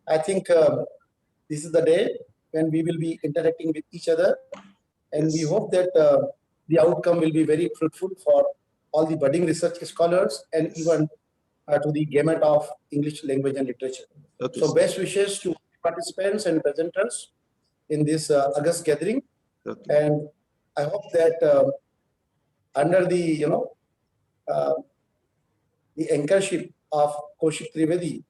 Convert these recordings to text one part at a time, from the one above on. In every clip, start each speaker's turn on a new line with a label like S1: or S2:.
S1: I think this is the day when we will be interacting with each other, and we hope that the outcome will be very fruitful for all the budding research scholars and even to the gamut of English language and literature.
S2: Okay,
S1: so
S2: sir.
S1: best wishes to participants and presenters in this August gathering.
S2: Okay.
S1: And I hope that under the uh, the anchorship of Kaushik Trivedi,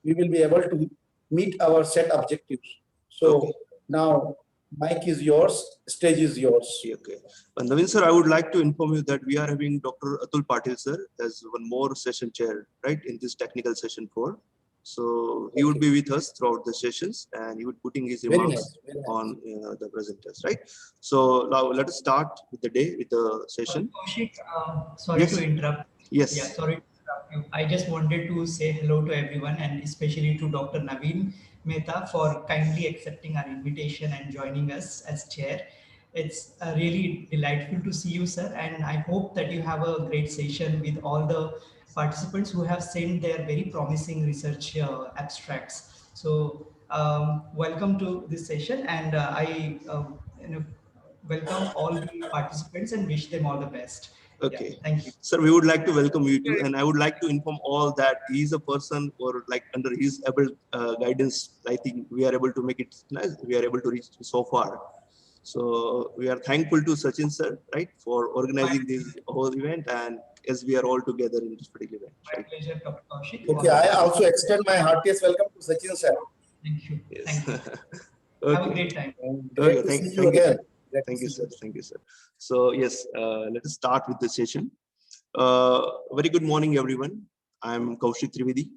S1: we will be able to meet our set objectives. So
S2: Okay.
S1: now, mic is yours, stage is yours.
S2: Okay. Naveen sir, I would like to inform you that we are having Dr. Atul Patil sir as one more session chair, right, in this technical session 4. So he would be with us throughout the sessions, and he would putting his remarks
S1: Very nice.
S2: on the presenters, right? So now let us start with the day with the session.
S3: Kaushik, sorry
S2: Yes.
S3: to interrupt.
S2: Yes.
S3: Yeah, sorry to interrupt you. I just wanted to say hello to everyone and especially to Dr. Naveen Mehta for kindly accepting our invitation and joining us as chair. It's really delightful to see you, sir, and I hope that you have a great session with all the participants who have sent their very promising research abstracts. So welcome to this session, and I welcome all the participants and wish them all the best.
S2: Okay.
S3: Yeah, thank you.
S2: Sir, we would like to welcome you too, and I would like to inform all that he is a person, or like under his able guidance, I think we are able to make it nice. We are able to reach so far. So we are thankful to Sachin sir, right, for organizing this whole event, and as we are all together in this particular event.
S3: My pleasure, Dr. Kaushik.
S1: Okay, I also extend my heartiest welcome to Sachin sir.
S3: Thank you.
S2: Yes.
S3: Thank you.
S2: Okay.
S3: Have a great time.
S1: Great
S2: Okay,
S1: to
S2: thank
S1: see
S2: you
S1: you again.
S2: Thank you, sir. Thank you, sir. So yes, let us start with the session. Very good morning, everyone. I'm Kaushik Trivedi.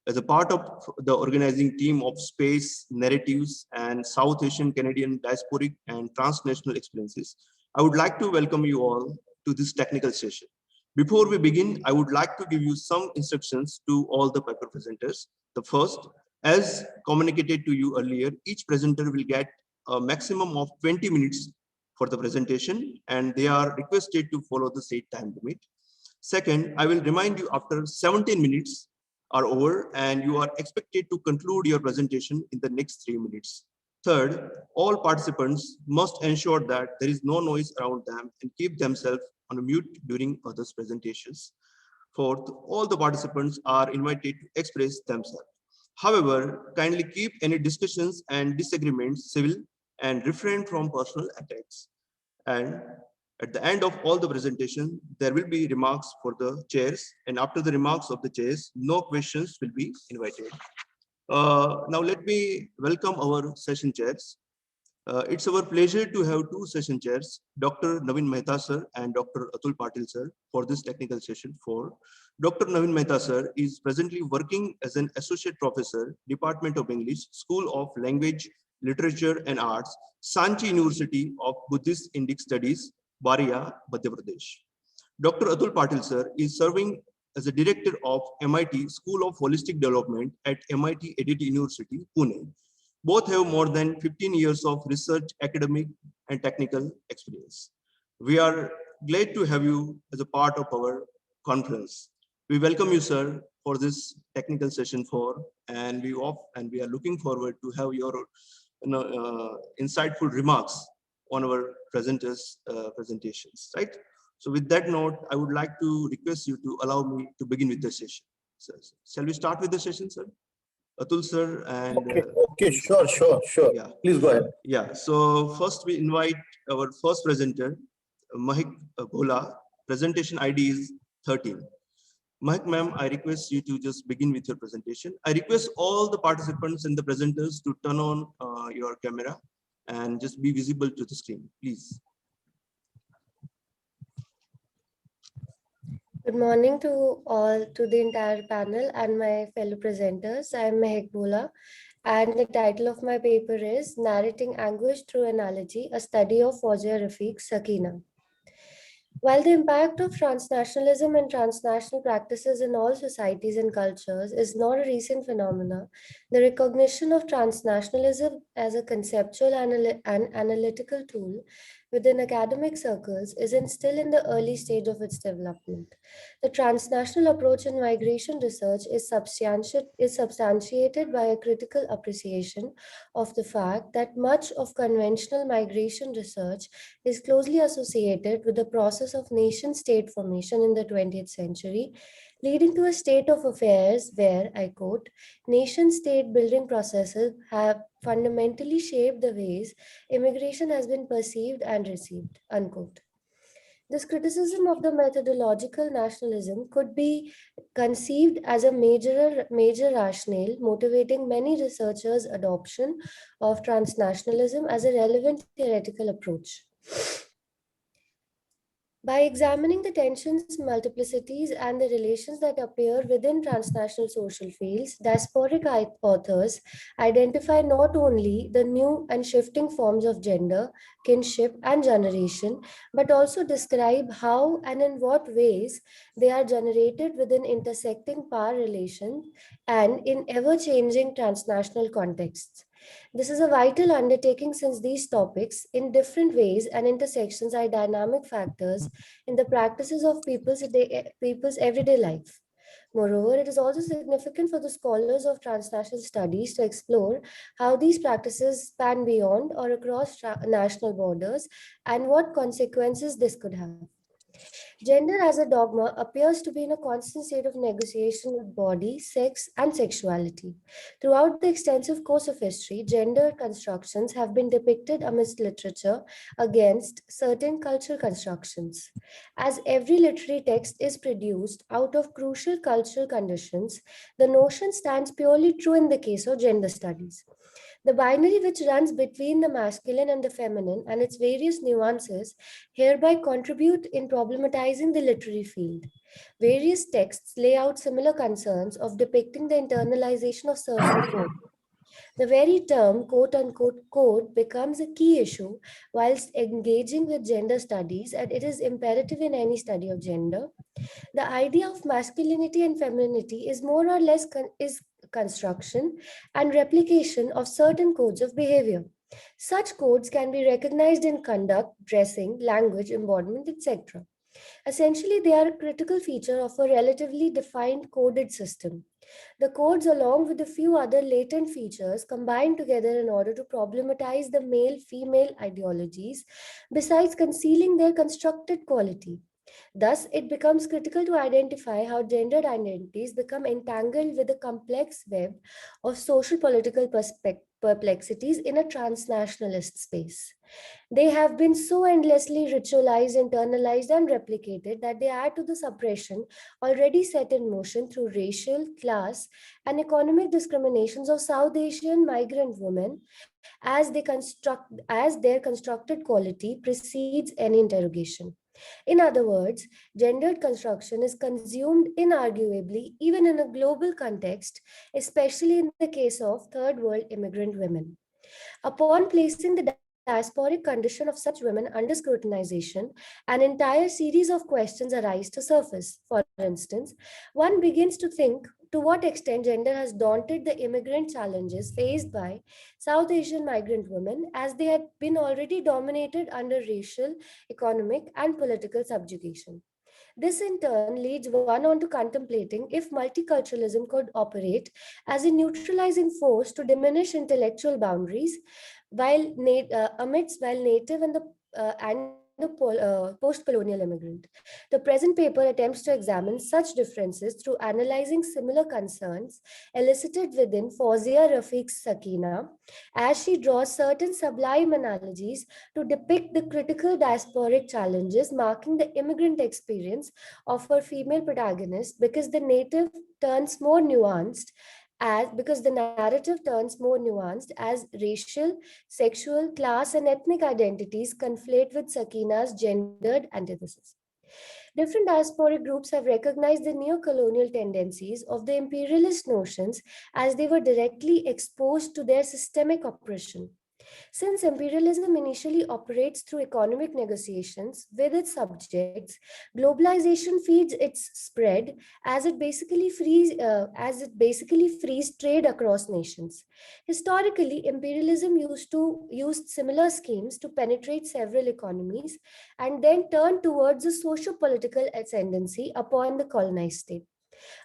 S2: As a part of the organizing team of Space, Narratives, and South Asian Canadian Diasporic and Transnational Experiences, I would like to welcome you all to this technical session. Before we begin, I would like to give you some instructions to all the paper presenters. The first, as communicated to you earlier, each presenter will get a maximum of 20 minutes for the presentation, and they are requested to follow the set time limit. Second, I will remind you after 17 minutes are over and you are expected to conclude your presentation in the next 3 minutes. Third, all participants must ensure that there is no noise around them and keep themselves on mute during others' presentations. Fourth, all the participants are invited to express themselves. However, kindly keep any discussions and disagreements civil and refrain from personal attacks. And at the end of all the presentation, there will be remarks for the chairs, and after the remarks of the chairs, no questions will be invited. Now let me welcome our session chairs. It's our pleasure to have two session chairs, Dr. Naveen Mehta sir and Dr. Atul Patil sir, for this technical session 4. Dr. Naveen Mehta sir is presently working as an associate professor, Department of English, School of Language, Literature and Arts, Sanchi University of Buddhist Indic Studies, Baria, Madhya Pradesh. Dr. Atul Patil sir is serving as a director of MIT School of Holistic Development at MIT Edit University, Pune. Both have more than 15 years of research, academic, and technical experience. We are glad to have you as a part of our conference. We welcome you, sir, for this technical session 4, and we are looking forward to have your insightful remarks on our presenters' presentations, right? So with that note, I would like to request you to allow me to begin with the session. So, shall we start with the session, sir? Atul sir and
S1: okay, sure.
S2: Yeah,
S1: please go ahead.
S2: Yeah, so first we invite our first presenter, Mahik Bhola. Presentation ID is 13. Mahik ma'am, I request you to just begin with your presentation. I request all the participants and the presenters to turn on your camera and just be visible to the screen, please.
S4: Good morning to all, to the entire panel and my fellow presenters. I am Mahik Bhola, and the title of my paper is Narrating Anguish Through Analogy, a study of Fawzia Rafiq Sakina. While the impact of transnationalism and transnational practices in all societies and cultures is not a recent phenomenon, the recognition of transnationalism as a conceptual and analytical tool within academic circles still in the early stage of its development. The transnational approach in migration research is substantiated by a critical appreciation of the fact that much of conventional migration research is closely associated with the process of nation state formation in the 20th century, leading to a state of affairs where, I quote, nation state building processes have fundamentally shaped the ways immigration has been perceived and received, unquote. This criticism of the methodological nationalism could be conceived as a major rationale motivating many researchers' adoption of transnationalism as a relevant theoretical approach. By examining the tensions, multiplicities, and the relations that appear within transnational social fields, diasporic authors identify not only the new and shifting forms of gender, kinship, and generation, but also describe how and in what ways they are generated within intersecting power relations and in ever changing transnational contexts. This is a vital undertaking since these topics, in different ways and intersections, are dynamic factors in the practices of people's everyday life. Moreover, it is also significant for the scholars of transnational studies to explore how these practices span beyond or across national borders and what consequences this could have. Gender as a dogma appears to be in a constant state of negotiation with body, sex, and sexuality. Throughout the extensive course of history, gender constructions have been depicted amidst literature against certain cultural constructions. As every literary text is produced out of crucial cultural conditions, the notion stands purely true in the case of gender studies. The binary which runs between the masculine and the feminine and its various nuances hereby contribute in problematizing the literary field. Various texts lay out similar concerns of depicting the internalization of certain codes. The very term quote unquote code becomes a key issue whilst engaging with gender studies, and it is imperative in any study of gender. The idea of masculinity and femininity is more or less is construction and replication of certain codes of behavior. Such codes can be recognized in conduct, dressing, language, embodiment, etc. Essentially, they are a critical feature of a relatively defined coded system. The codes, along with a few other latent features, combine together in order to problematize the male female ideologies, besides concealing their constructed quality. Thus, it becomes critical to identify how gendered identities become entangled with the complex web of social political perplexities in a transnationalist space. They have been so endlessly ritualized, internalized, and replicated that they add to the suppression already set in motion through racial, class, and economic discriminations of South Asian migrant women as their constructed quality precedes any interrogation. In other words, gendered construction is consumed inarguably even in a global context, especially in the case of third world immigrant women. Upon placing the diasporic condition of such women under scrutinization, an entire series of questions arise to surface. For instance, one begins to think to what extent gender has daunted the immigrant challenges faced by South Asian migrant women, as they had been already dominated under racial, economic, and political subjugation. This in turn leads one on to contemplating if multiculturalism could operate as a neutralizing force to diminish intellectual boundaries while native and the post-colonial immigrant. The present paper attempts to examine such differences through analyzing similar concerns elicited within Fawzia Rafiq's Sakina, as she draws certain sublime analogies to depict the critical diasporic challenges marking the immigrant experience of her female protagonist, because the narrative turns more nuanced as racial, sexual, class, and ethnic identities conflate with Sakina's gendered antithesis. Different diasporic groups have recognized the neo-colonial tendencies of the imperialist notions as they were directly exposed to their systemic oppression. Since imperialism initially operates through economic negotiations with its subjects, globalization feeds its spread as it basically frees trade across nations. Historically, imperialism used similar schemes to penetrate several economies and then turn towards a socio-political ascendancy upon the colonized state.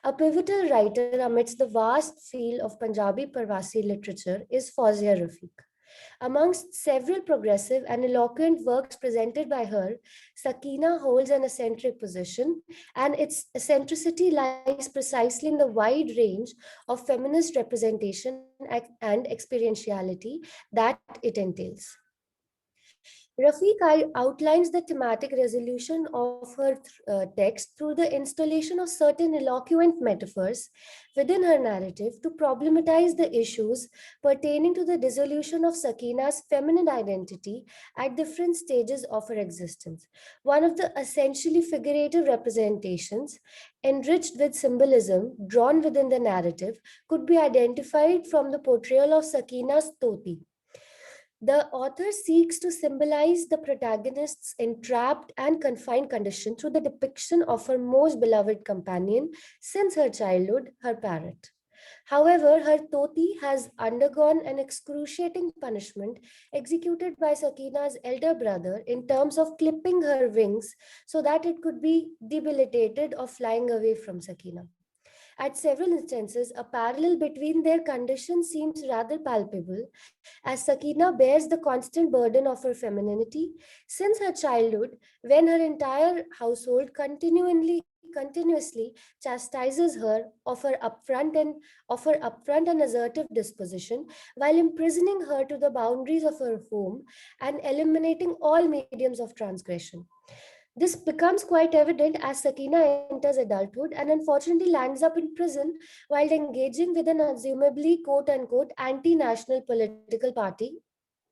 S4: A pivotal writer amidst the vast field of Punjabi Parvasi literature is Fawzia Rafiq. Amongst several progressive and eloquent works presented by her, Sakina holds an eccentric position, and its eccentricity lies precisely in the wide range of feminist representation and experientiality that it entails. Rafiq outlines the thematic resolution of her text through the installation of certain eloquent metaphors within her narrative to problematize the issues pertaining to the dissolution of Sakina's feminine identity at different stages of her existence. One of the essentially figurative representations, enriched with symbolism drawn within the narrative, could be identified from the portrayal of Sakina's Toti. The author seeks to symbolize the protagonist's entrapped and confined condition through the depiction of her most beloved companion since her childhood, her parrot. However, her Toti has undergone an excruciating punishment executed by Sakina's elder brother in terms of clipping her wings so that it could be debilitated or flying away from Sakina. At several instances, a parallel between their conditions seems rather palpable, as Sakina bears the constant burden of her femininity since her childhood, when her entire household continuously chastises her of her upfront and assertive disposition, while imprisoning her to the boundaries of her home and eliminating all mediums of transgression. This becomes quite evident as Sakina enters adulthood and unfortunately lands up in prison while engaging with an assumably quote unquote anti national political party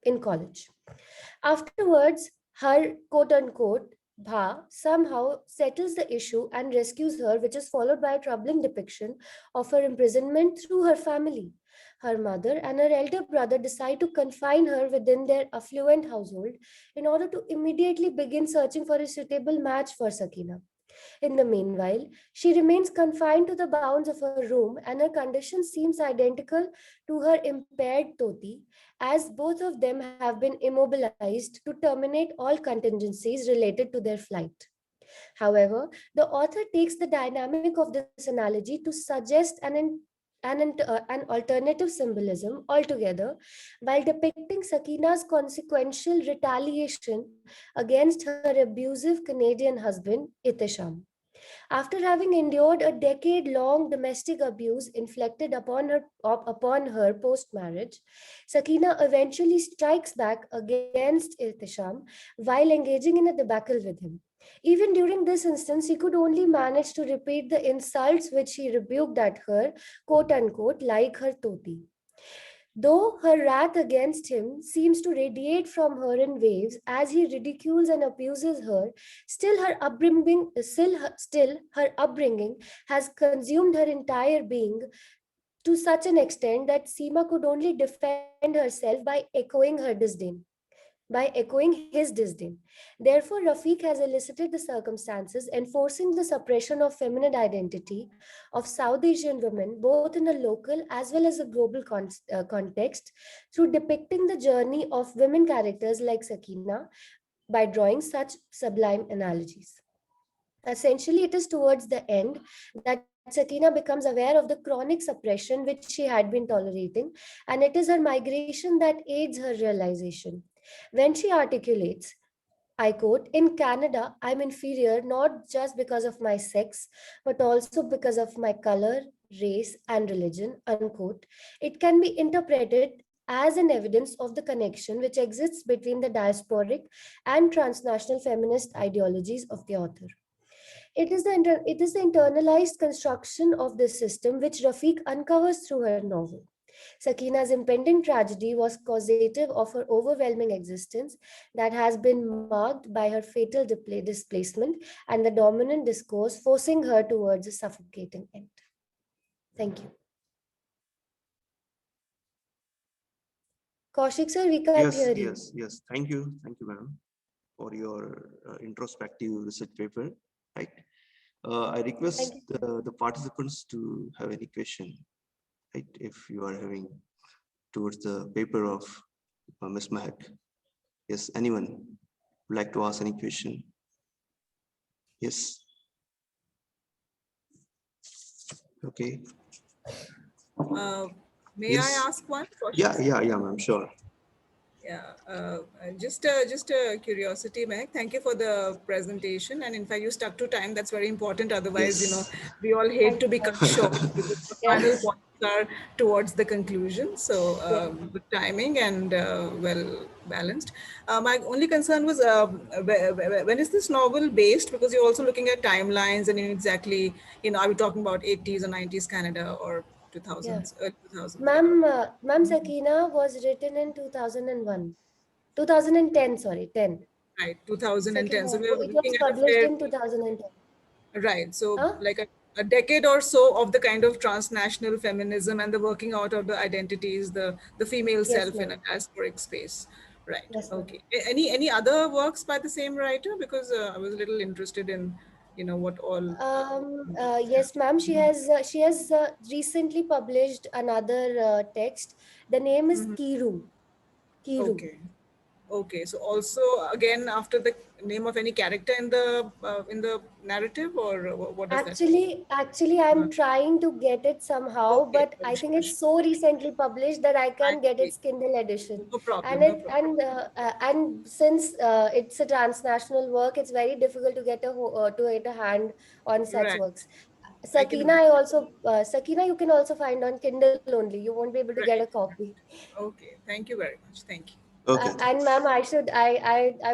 S4: in college. Afterwards, her quote unquote Bha somehow settles the issue and rescues her, which is followed by a troubling depiction of her imprisonment through her family. Her mother and her elder brother decide to confine her within their affluent household in order to immediately begin searching for a suitable match for Sakina. In the meanwhile, she remains confined to the bounds of her room and her condition seems identical to her impaired Toti, as both of them have been immobilized to terminate all contingencies related to their flight. However, the author takes the dynamic of this analogy to suggest an alternative symbolism altogether while depicting Sakina's consequential retaliation against her abusive Canadian husband, Itisham. After having endured a decade-long domestic abuse inflicted upon her post-marriage, Sakina eventually strikes back against Irtisham while engaging in a debacle with him. Even during this instance, he could only manage to repeat the insults which he rebuked at her, quote unquote, like her Toti. Though her wrath against him seems to radiate from her in waves as he ridicules and abuses her, still her upbringing has consumed her entire being to such an extent that Seema could only defend herself by echoing his disdain. Therefore, Rafiq has elicited the circumstances enforcing the suppression of feminine identity of South Asian women, both in a local as well as a global context, through depicting the journey of women characters like Sakina by drawing such sublime analogies. Essentially, it is towards the end that Sakina becomes aware of the chronic suppression which she had been tolerating, and it is her migration that aids her realization. When she articulates, I quote, in Canada, I'm inferior not just because of my sex, but also because of my color, race, and religion, unquote, it can be interpreted as an evidence of the connection which exists between the diasporic and transnational feminist ideologies of the author. It is the internalized construction of this system which Rafiq uncovers through her novel. Sakina's impending tragedy was causative of her overwhelming existence that has been marked by her fatal displacement and the dominant discourse forcing her towards a suffocating end. Thank you. Kaushik sir, we can't
S2: Yes,
S4: hear you.
S2: yes. Thank you, ma'am, for your introspective research paper. Right. I request
S4: Thank you.
S2: the participants to have any question, right? If you are having towards the paper of Ms. Mahak. Yes, anyone would like to ask any question? Yes. Okay.
S5: May I
S2: Yes.
S5: ask one
S2: Yeah,
S5: question?
S2: ma'am, sure.
S5: Yeah, just a curiosity, Meg. Thank you for the presentation. And in fact, you stuck to time. That's very important. Otherwise,
S2: Yes.
S5: we all hate
S4: Thank
S5: to
S4: you,
S5: be
S4: ma'am.
S5: cut short because the
S4: Yeah.
S5: final points are towards the conclusion. So
S4: Yeah.
S5: good timing and well balanced. My only concern was when is this novel based? Because you're also looking at timelines and exactly, are we talking about 80s or 90s Canada or 2000s, early 2000s?
S4: Ma'am, Sakina was written in 2001. 2010, sorry, 10.
S5: Right, 2010.
S4: Sakina,
S5: So we're
S4: it
S5: looking
S4: was
S5: at a
S4: published
S5: fair,
S4: in 2010.
S5: right. So
S4: Huh?
S5: like a decade or so of the kind of transnational feminism and the working out of the identities, the female
S4: Yes,
S5: self in
S4: ma'am.
S5: a diasporic space. Right.
S4: Yes, ma'am.
S5: Okay. Any other works by the same writer? Because I was a little interested in, what all.
S4: Yes, ma'am. She has recently published another text. The name is
S5: Mhm.
S4: Kiru. Kiru.
S5: Okay. Okay. So also again after the name of any character in the narrative, or what does that mean?
S4: Actually, I'm trying to get it somehow,
S5: Okay.
S4: but I think
S5: Sure,
S4: it's
S5: sure.
S4: so recently published that I
S5: I
S4: can get
S5: see.
S4: its Kindle edition.
S5: No
S4: And
S5: problem. No
S4: it
S5: problem.
S4: and since it's a transnational work, it's very difficult to to get a hand on such
S5: Right.
S4: works.
S5: I can
S4: Sakina,
S5: imagine.
S4: Sakina, you can also find on Kindle only. You won't be able to get a
S5: Right.
S4: copy.
S5: Okay. Thank you very much. Thank you.
S2: Okay.
S4: And ma'am, I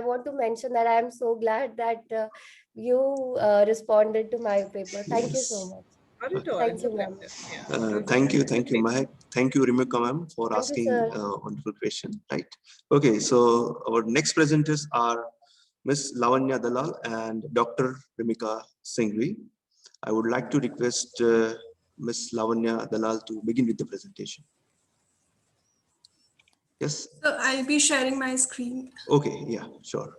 S4: want to mention that I am so glad that you responded to my paper. Thank you so
S2: Yes.
S4: much.
S5: Not at all.
S4: Thank
S5: It's a
S4: you, ma'am.
S5: pleasure. Yeah. It was
S2: Thank you,
S5: a good paper.
S2: Mahak. Thank you, Rimika ma'am, for
S4: Thank you,
S2: asking
S4: sir.
S2: wonderful question. Right. Okay, so our next presenters are Ms. Lavanya Dalal and Dr. Rimika Singhvi. I would like to request Ms. Lavanya Dalal to begin with the presentation. Yes.
S6: So I'll be sharing my screen.
S2: Okay. Yeah. Sure.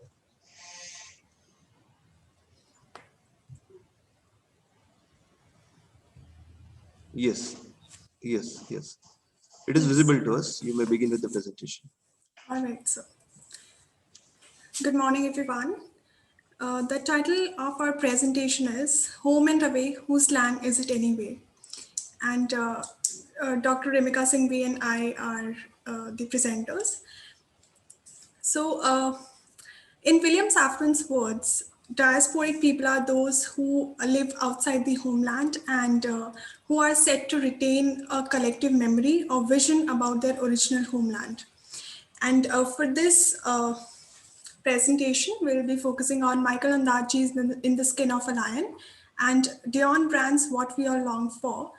S2: Yes. Yes. Yes. It is
S6: Yes.
S2: visible to us. You may begin with the presentation.
S6: All right. So good morning, everyone. The title of our presentation is Home and Away, Whose Land Is It Anyway? And Dr. Rimika Singhvi and I are the presenters. So in William Safran's words, diasporic people are those who live outside the homeland and who are said to retain a collective memory or vision about their original homeland. And for this presentation, we'll be focusing on Michael Ondaatje's In the Skin of a Lion and Dion Brand's What We All Long For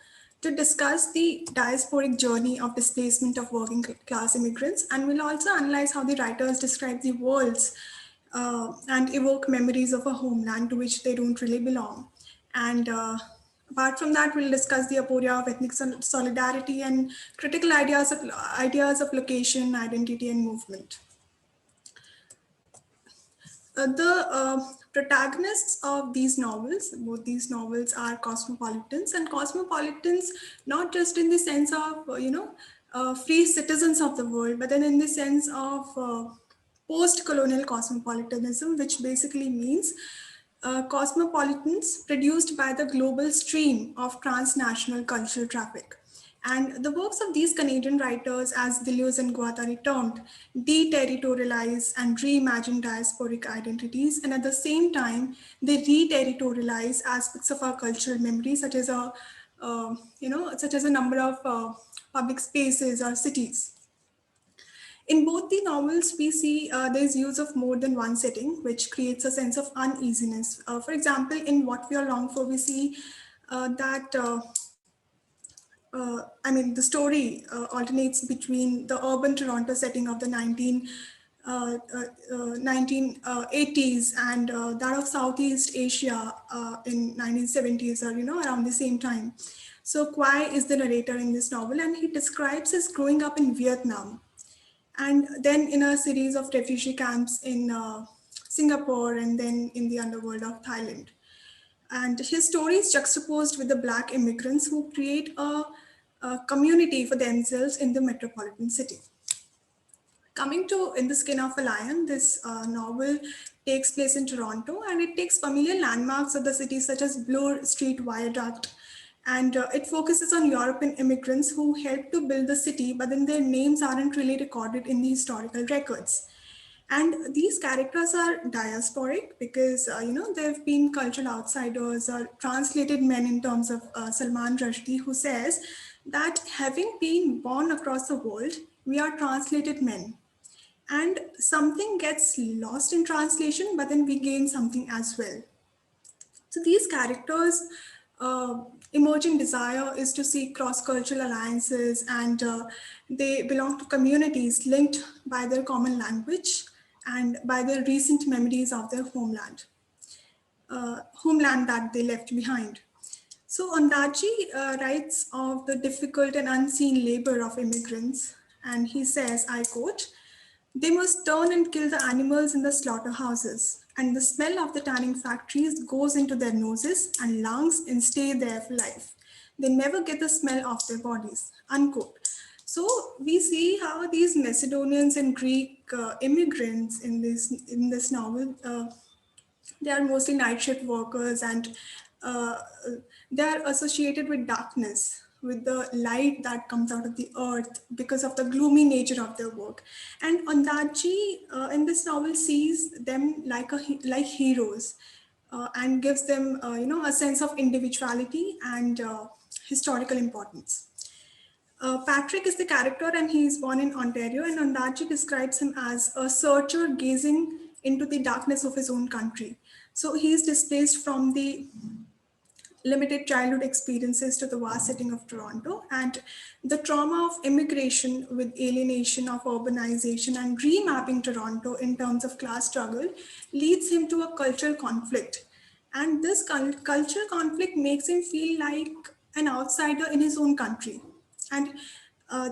S6: to discuss the diasporic journey of displacement of working class immigrants. And we'll also analyze how the writers describe the worlds and evoke memories of a homeland to which they don't really belong. And apart from that, we'll discuss the aporia of ethnic solidarity and critical ideas of location, identity, and movement. The protagonists of these novels, both these novels are cosmopolitans, and cosmopolitans not just in the sense of free citizens of the world, but then in the sense of post-colonial cosmopolitanism, which basically means cosmopolitans produced by the global stream of transnational cultural traffic. And the works of these Canadian writers, as Deleuze and Guattari termed, deterritorialize and reimagine diasporic identities, and at the same time, they reterritorialize aspects of our cultural memory, such as a number of public spaces or cities. In both the novels, we see there's use of more than one setting, which creates a sense of uneasiness. For example, in What We Are Long For, we see that the story alternates between the urban Toronto setting of the 1980s and that of Southeast Asia in 1970s or, around the same time. So Quai is the narrator in this novel, and he describes his growing up in Vietnam. and then in a series of refugee camps in Singapore, and then in the underworld of Thailand. And his story is juxtaposed with the Black immigrants who create a community for themselves in the metropolitan city. Coming to In the Skin of a Lion, this novel takes place in Toronto, and it takes familiar landmarks of the city such as Bloor Street Viaduct, and it focuses on European immigrants who helped to build the city, but then their names aren't really recorded in the historical records. And these characters are diasporic because they've been cultural outsiders or translated men, in terms of Salman Rushdie, who says that having been born across the world, we are translated men. And something gets lost in translation, but then we gain something as well. So these characters' emerging desire is to seek cross-cultural alliances, and they belong to communities linked by their common language and by their recent memories of their homeland that they left behind. So Ondaatje writes of the difficult and unseen labor of immigrants, and he says, I quote, "They must turn and kill the animals in the slaughterhouses, and the smell of the tanning factories goes into their noses and lungs and stay there for life. They never get the smell off their bodies," unquote. So we see how these Macedonians and Greek immigrants in this novel, they are mostly night shift workers, and uh, they are associated with darkness, with the light that comes out of the earth because of the gloomy nature of their work. And Ondaatje in this novel sees them like heroes, and gives them a sense of individuality and historical importance. Patrick is the character, and he is born in Ontario, and Ondaatje describes him as a searcher gazing into the darkness of his own country. So he is displaced from the limited childhood experiences to the vast setting of Toronto, and the trauma of immigration with alienation of urbanization and remapping Toronto in terms of class struggle leads him to a cultural conflict. And this cultural conflict makes him feel like an outsider in his own country. And uh,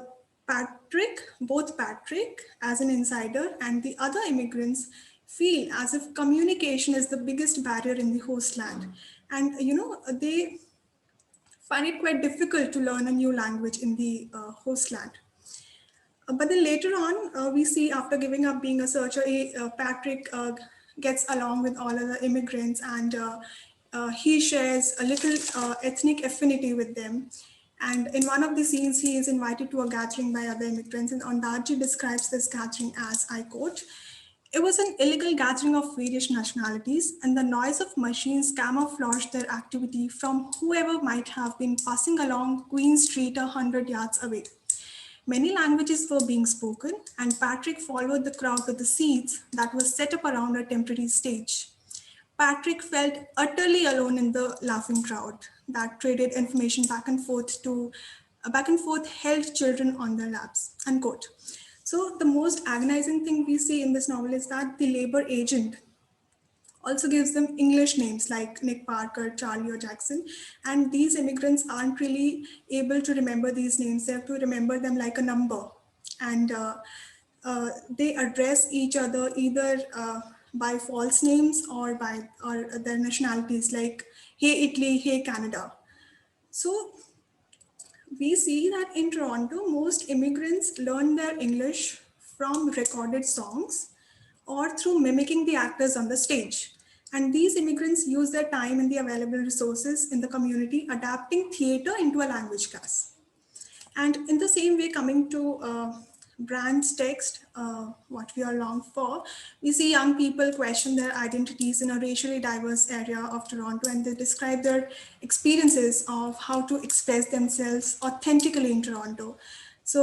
S6: both Patrick as an insider and the other immigrants feel as if communication is the biggest barrier in the host land. And, they find it quite difficult to learn a new language in the host land. But then later on, we see after giving up being a searcher, Patrick gets along with all other immigrants, and he shares a little ethnic affinity with them. And in one of the scenes, he is invited to a gathering by other immigrants, and Ondaatje describes this gathering as, I quote, "It was an illegal gathering of various nationalities, and the noise of machines camouflaged their activity from whoever might have been passing along Queen Street 100 yards away. Many languages were being spoken, and Patrick followed the crowd to the seats that were set up around a temporary stage. Patrick felt utterly alone in the laughing crowd that traded information back and forth, held children on their laps," unquote. So the most agonizing thing we see in this novel is that the labor agent also gives them English names like Nick Parker, Charlie, or Jackson. And these immigrants aren't really able to remember these names. They have to remember them like a number. And they address each other either by false names or their nationalities, like, "Hey Italy, hey Canada." So we see that in Toronto, most immigrants learn their English from recorded songs or through mimicking the actors on the stage. And these immigrants use their time and the available resources in the community, adapting theater into a language class. And in the same way, coming to Brand's text, What We Are Long For, we see young people question their identities in a racially diverse area of Toronto, and they describe their experiences of how to express themselves authentically in Toronto. So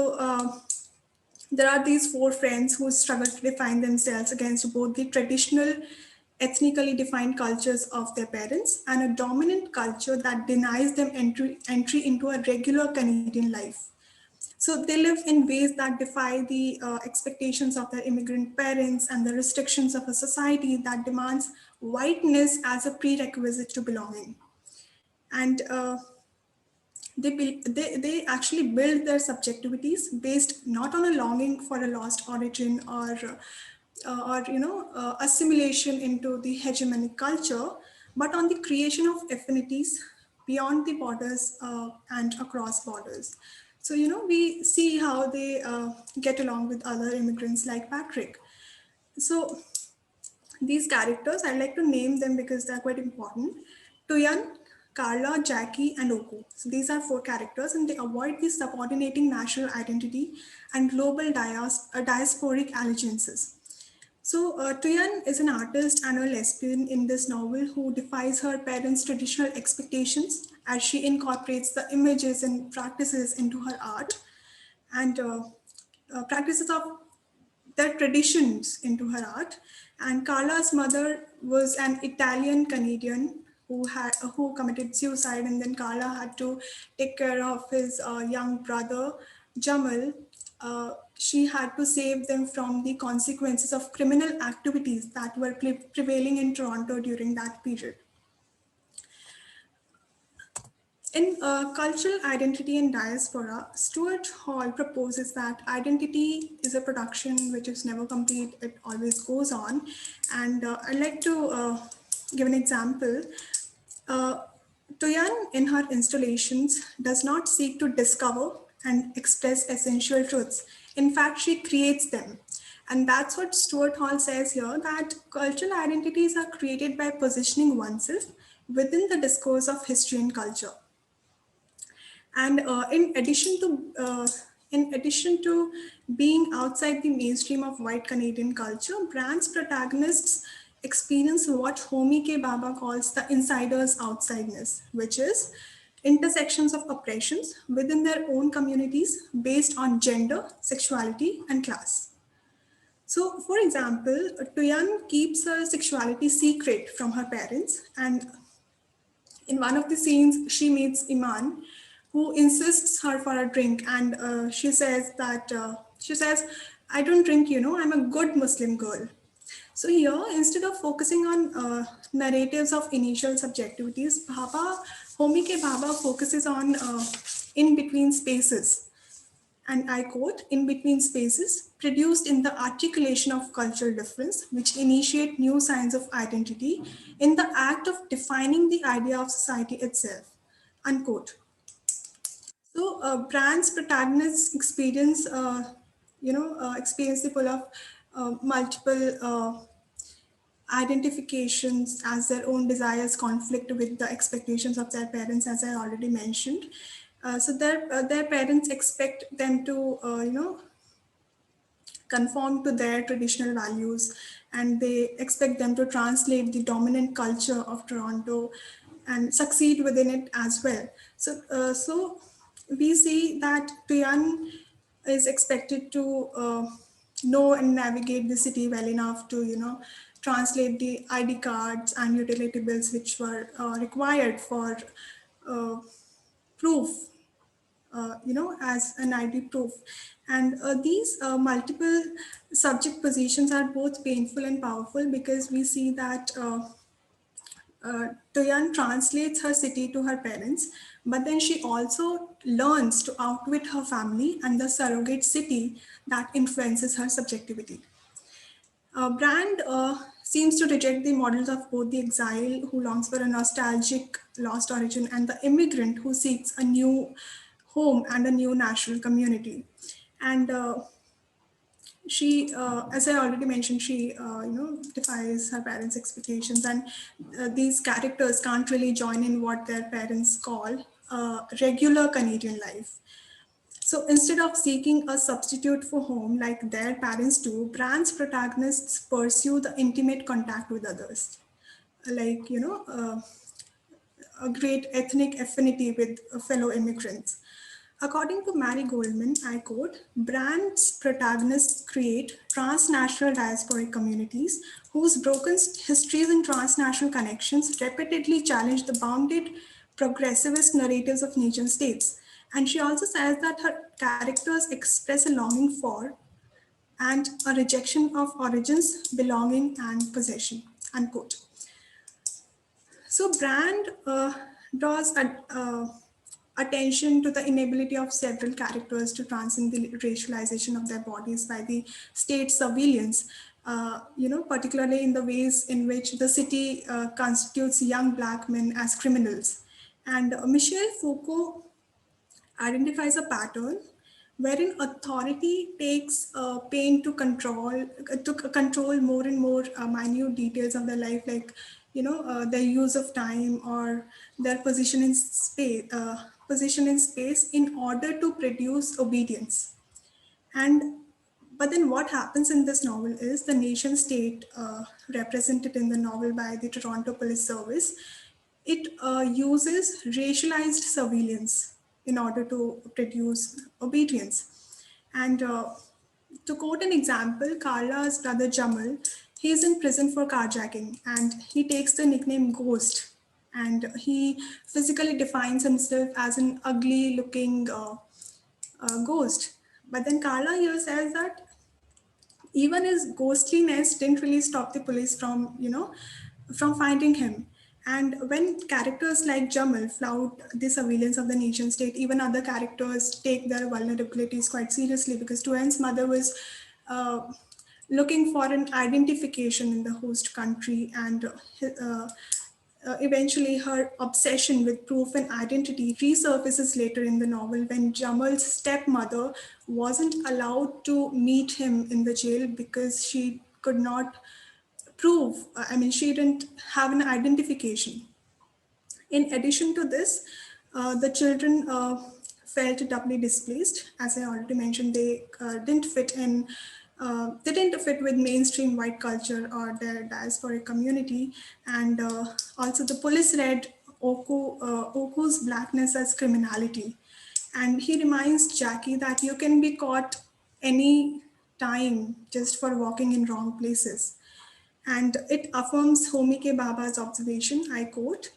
S6: there are these four friends who struggle to define themselves against both the traditional ethnically defined cultures of their parents and a dominant culture that denies them entry into a regular Canadian life. So they live in ways that defy the expectations of their immigrant parents and the restrictions of a society that demands whiteness as a prerequisite to belonging. And they actually build their subjectivities based not on a longing for a lost origin or assimilation into the hegemonic culture, but on the creation of affinities beyond the borders and across borders. So we see how they get along with other immigrants like Patrick. So these characters, I'd like to name them because they're quite important. Tuyan, Carla, Jackie, and Oku. So these are 4 characters, and they avoid the subordinating national identity and global diasporic allegiances. So Tuyan is an artist and a lesbian in this novel who defies her parents' traditional expectations as she incorporates the images and practices into her art, and practices of their traditions into her art. And Carla's mother was an Italian Canadian who committed suicide, and then Carla had to take care of his young brother Jamal. She had to save them from the consequences of criminal activities that were prevailing in Toronto during that period. In Cultural Identity and Diaspora, Stuart Hall proposes that identity is a production which is never complete, it always goes on. And I'd like to give an example. Tuyan, in her installations, does not seek to discover and express essential truths. In fact, she creates them. And that's what Stuart Hall says here, that cultural identities are created by positioning oneself within the discourse of history and culture. And in addition to being outside the mainstream of white Canadian culture, Brand's protagonists experience what Homi K. Bhabha calls the insider's outsideness, which is intersections of oppressions within their own communities based on gender, sexuality, and class. So, for example, Tuyan keeps her sexuality secret from her parents, and in one of the scenes, she meets Iman, who insists her for a drink, and she says, "I don't drink, I'm a good Muslim girl." So here, instead of focusing on narratives of initial subjectivities, Homi K. Bhabha focuses on in-between spaces. And I quote, "in between spaces produced in the articulation of cultural difference, which initiate new signs of identity in the act of defining the idea of society itself," unquote. So Brand's protagonists experience, experience the pull of multiple identifications as their own desires conflict with the expectations of their parents, as I already mentioned. So their parents expect them to, conform to their traditional values, and they expect them to translate the dominant culture of Toronto and succeed within it as well. So we see that Tuyan is expected to know and navigate the city well enough to, translate the ID cards and utility bills which were required for proof, as an ID proof. And these multiple subject positions are both painful and powerful, because we see that Tuyan translates her city to her parents, but then she also learns to outwit her family and the surrogate city that influences her subjectivity. Brand seems to reject the models of both the exile who longs for a nostalgic lost origin and the immigrant who seeks a new home and a new national community. And she, as I already mentioned, she defies her parents' expectations, and these characters can't really join in what their parents call regular Canadian life. So instead of seeking a substitute for home like their parents do, Brand's protagonists pursue the intimate contact with others, like, a great ethnic affinity with fellow immigrants. According to Mary Goldman, I quote, "Brand's protagonists create transnational diasporic communities whose broken histories and transnational connections repeatedly challenge the bounded progressivist narratives of nation states." And she also says that her characters express a longing for and a rejection of origins, belonging, and possession, unquote. So Brand draws attention to the inability of several characters to transcend the racialization of their bodies by the state surveillance, particularly in the ways in which the city constitutes young Black men as criminals. And Michel Foucault identifies a pattern wherein authority takes pain to control more and more minute details of their life, like their use of time or their position in space in order to produce obedience. And but then what happens in this novel is the nation state represented in the novel by the Toronto Police Service, it uses racialized surveillance in order to produce obedience. And to quote an example, Carla's brother Jamal, he is in prison for carjacking and he takes the nickname Ghost. And he physically defines himself as an ugly looking ghost. But then Carla here says that even his ghostliness didn't really stop the police from finding him. And when characters like Jamal flout the surveillance of the nation state, even other characters take their vulnerabilities quite seriously, because Tuan's mother was uh, looking for an identification in the host country, and eventually her obsession with proof and identity resurfaces later in the novel when Jamal's stepmother wasn't allowed to meet him in the jail because she could not she didn't have an identification. In addition to this, the children felt doubly displaced. As I already mentioned, they didn't fit with mainstream white culture or their diasporic community. And also the police read Oku's blackness as criminality. And he reminds Jackie that you can be caught any time just for walking in wrong places. And it affirms Homi K. Bhabha's observation, I quote,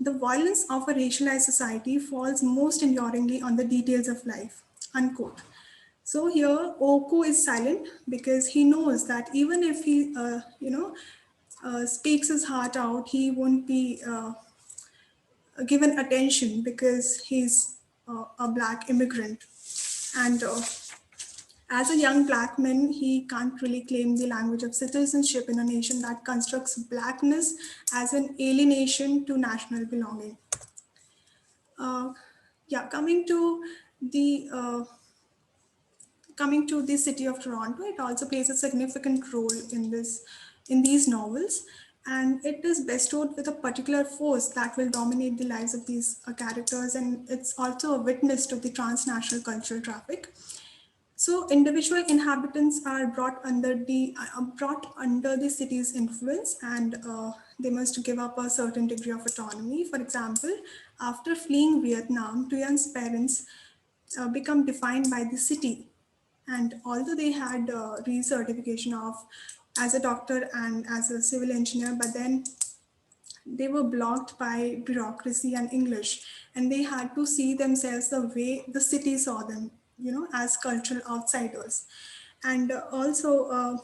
S6: "The violence of a racialized society falls most enduringly on the details of life," unquote. So here, Oku is silent because he knows that even if he, speaks his heart out, he won't be given attention because he's a Black immigrant. And as a young Black man, he can't really claim the language of citizenship in a nation that constructs Blackness as an alienation to national belonging. Uh, yeah, the coming to the city of Toronto, it also plays a significant role in these novels, and it is bestowed with a particular force that will dominate the lives of these characters, and it's also a witness to the transnational cultural traffic. So individual inhabitants are brought under the city's influence, and they must give up a certain degree of autonomy. For example, after fleeing Vietnam, Tuyen's parents become defined by the city. And although they had recertification of as a doctor and as a civil engineer, but then they were blocked by bureaucracy and English, and they had to see themselves the way the city saw them, as cultural outsiders. And also,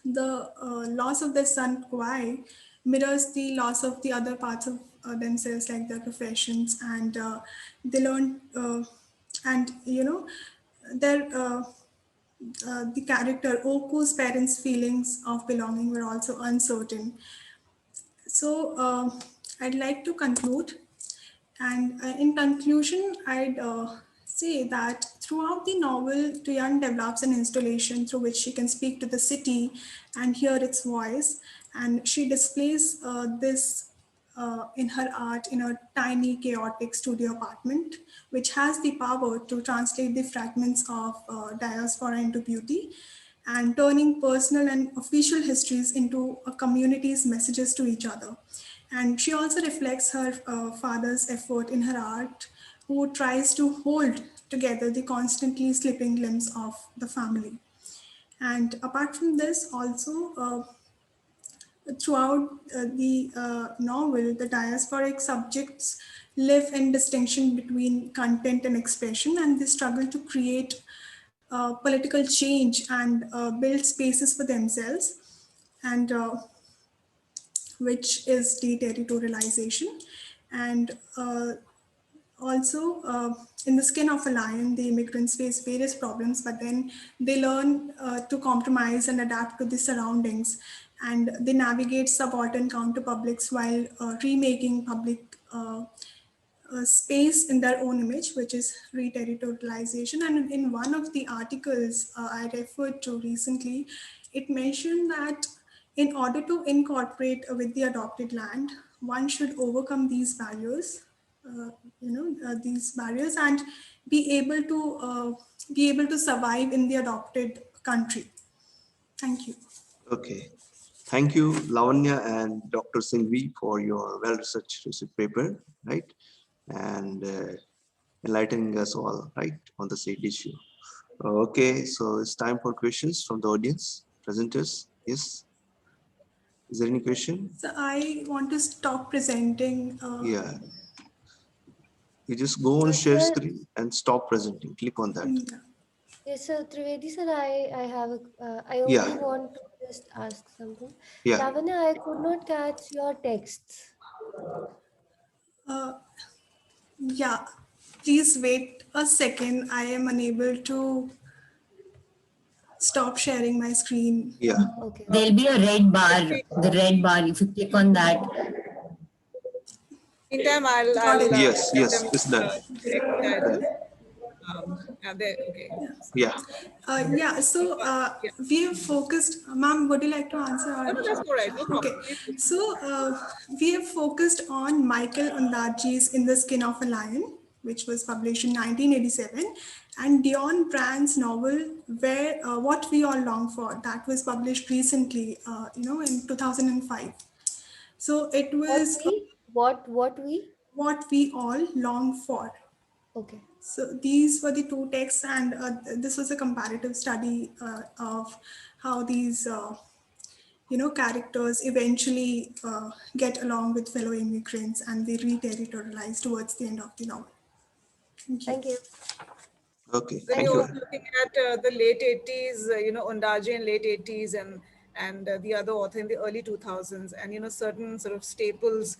S6: the loss of their son Kwai mirrors the loss of the other parts of themselves, like their professions, and they learn, and their the character Oku's parents' feelings of belonging were also uncertain. So I'd like to conclude. And in conclusion, I'd say that throughout the novel, Tuyan develops an installation through which she can speak to the city and hear its voice. And she displays this in her art in a tiny, chaotic studio apartment, which has the power to translate the fragments of diaspora into beauty, and turning personal and official histories into a community's messages to each other. And she also reflects her father's effort in her art, who tries to hold together the constantly slipping limbs of the family. And apart from this, also throughout the novel, the diasporic subjects live in distinction between content and expression, and they struggle to create political change and build spaces for themselves, and which is deterritorialization. And also, in the skin of a lion, the immigrants face various problems, but then they learn to compromise and adapt to the surroundings, and they navigate subaltern counterpublics while remaking public space in their own image, which is reterritorialization. And in one of the articles I referred to recently, it mentioned that in order to incorporate with the adopted land, one should overcome these barriers, these barriers, and be able to survive in the adopted country. Thank you.
S2: Okay. Thank you, Lavanya and Dr. Singhvi, for your well-researched research paper, right? And enlightening us all, right, on the same issue. Okay, so it's time for questions from the audience, presenters. Yes. Is there any question?
S6: So I want to stop presenting.
S2: Yeah. You just go on share screen and stop presenting. Click on that.
S6: Yeah.
S4: Yes, sir. Trivedi sir, I have I only
S2: Yeah.
S4: want to just ask something.
S2: Yeah.
S4: Lavanya, I could not catch your texts.
S6: Yeah, please wait a second. I am unable to stop sharing my screen.
S2: Yeah.
S4: Okay.
S7: There'll be a red bar, the red bar. If you click on that,
S5: Meantime,
S2: Yes,
S5: tell
S2: yes,
S5: them,
S2: it's done.
S5: check title. Okay.
S2: Yeah.
S6: Yeah, so we have focused, ma'am, would you like to answer?
S5: No, that's all right. No problem.
S6: Okay, so we have focused on Michael Ondaatje's In the Skin of a Lion, which was published in 1987, and Dion Brand's novel, What We All Long For, that was published recently, in 2005. So it was
S4: What we?
S6: What We All Long For.
S4: Okay.
S6: So these were the two texts, and this was a comparative study of how these, characters eventually get along with fellow immigrants, and they re-territorialize towards the end of the novel. Thank you.
S4: Thank you.
S2: Okay.
S5: Then
S2: Thank
S5: you're
S2: you.
S5: also looking at the late 80s, Ondaatje in late 80s, and the other author in the early 2000s, and certain sort of staples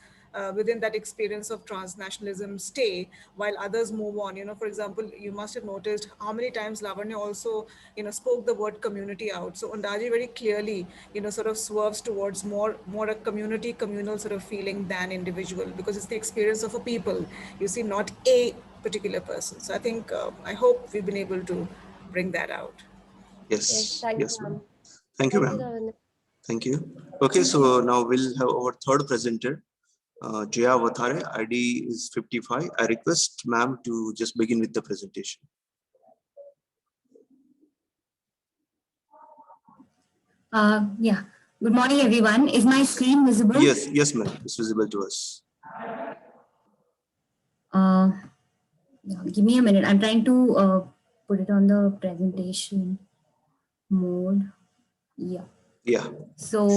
S5: within that experience of transnationalism stay while others move on. For example, you must have noticed how many times Lavanya also spoke the word community out. So Ondaatje very clearly sort of swerves towards more a communal sort of feeling than individual, because it's the experience of a people, you see, not a particular person. So I think I hope we've been able to bring that out.
S2: Yes.
S4: Thank
S2: Yes,
S4: you,
S2: ma'am.
S4: ma'am.
S2: Thank you,
S4: Thank you,
S2: ma'am.
S4: Lavanya.
S2: Thank you. Okay, so now we'll have our third presenter, Jaya Vathare. ID is 55. I request ma'am to just begin with the presentation.
S7: yeah. Good morning, everyone. Is my screen visible?
S2: Yes, ma'am. It's visible to us.
S7: Give me a minute. I'm trying to put it on the presentation mode. Yeah.
S2: Yeah.
S7: So,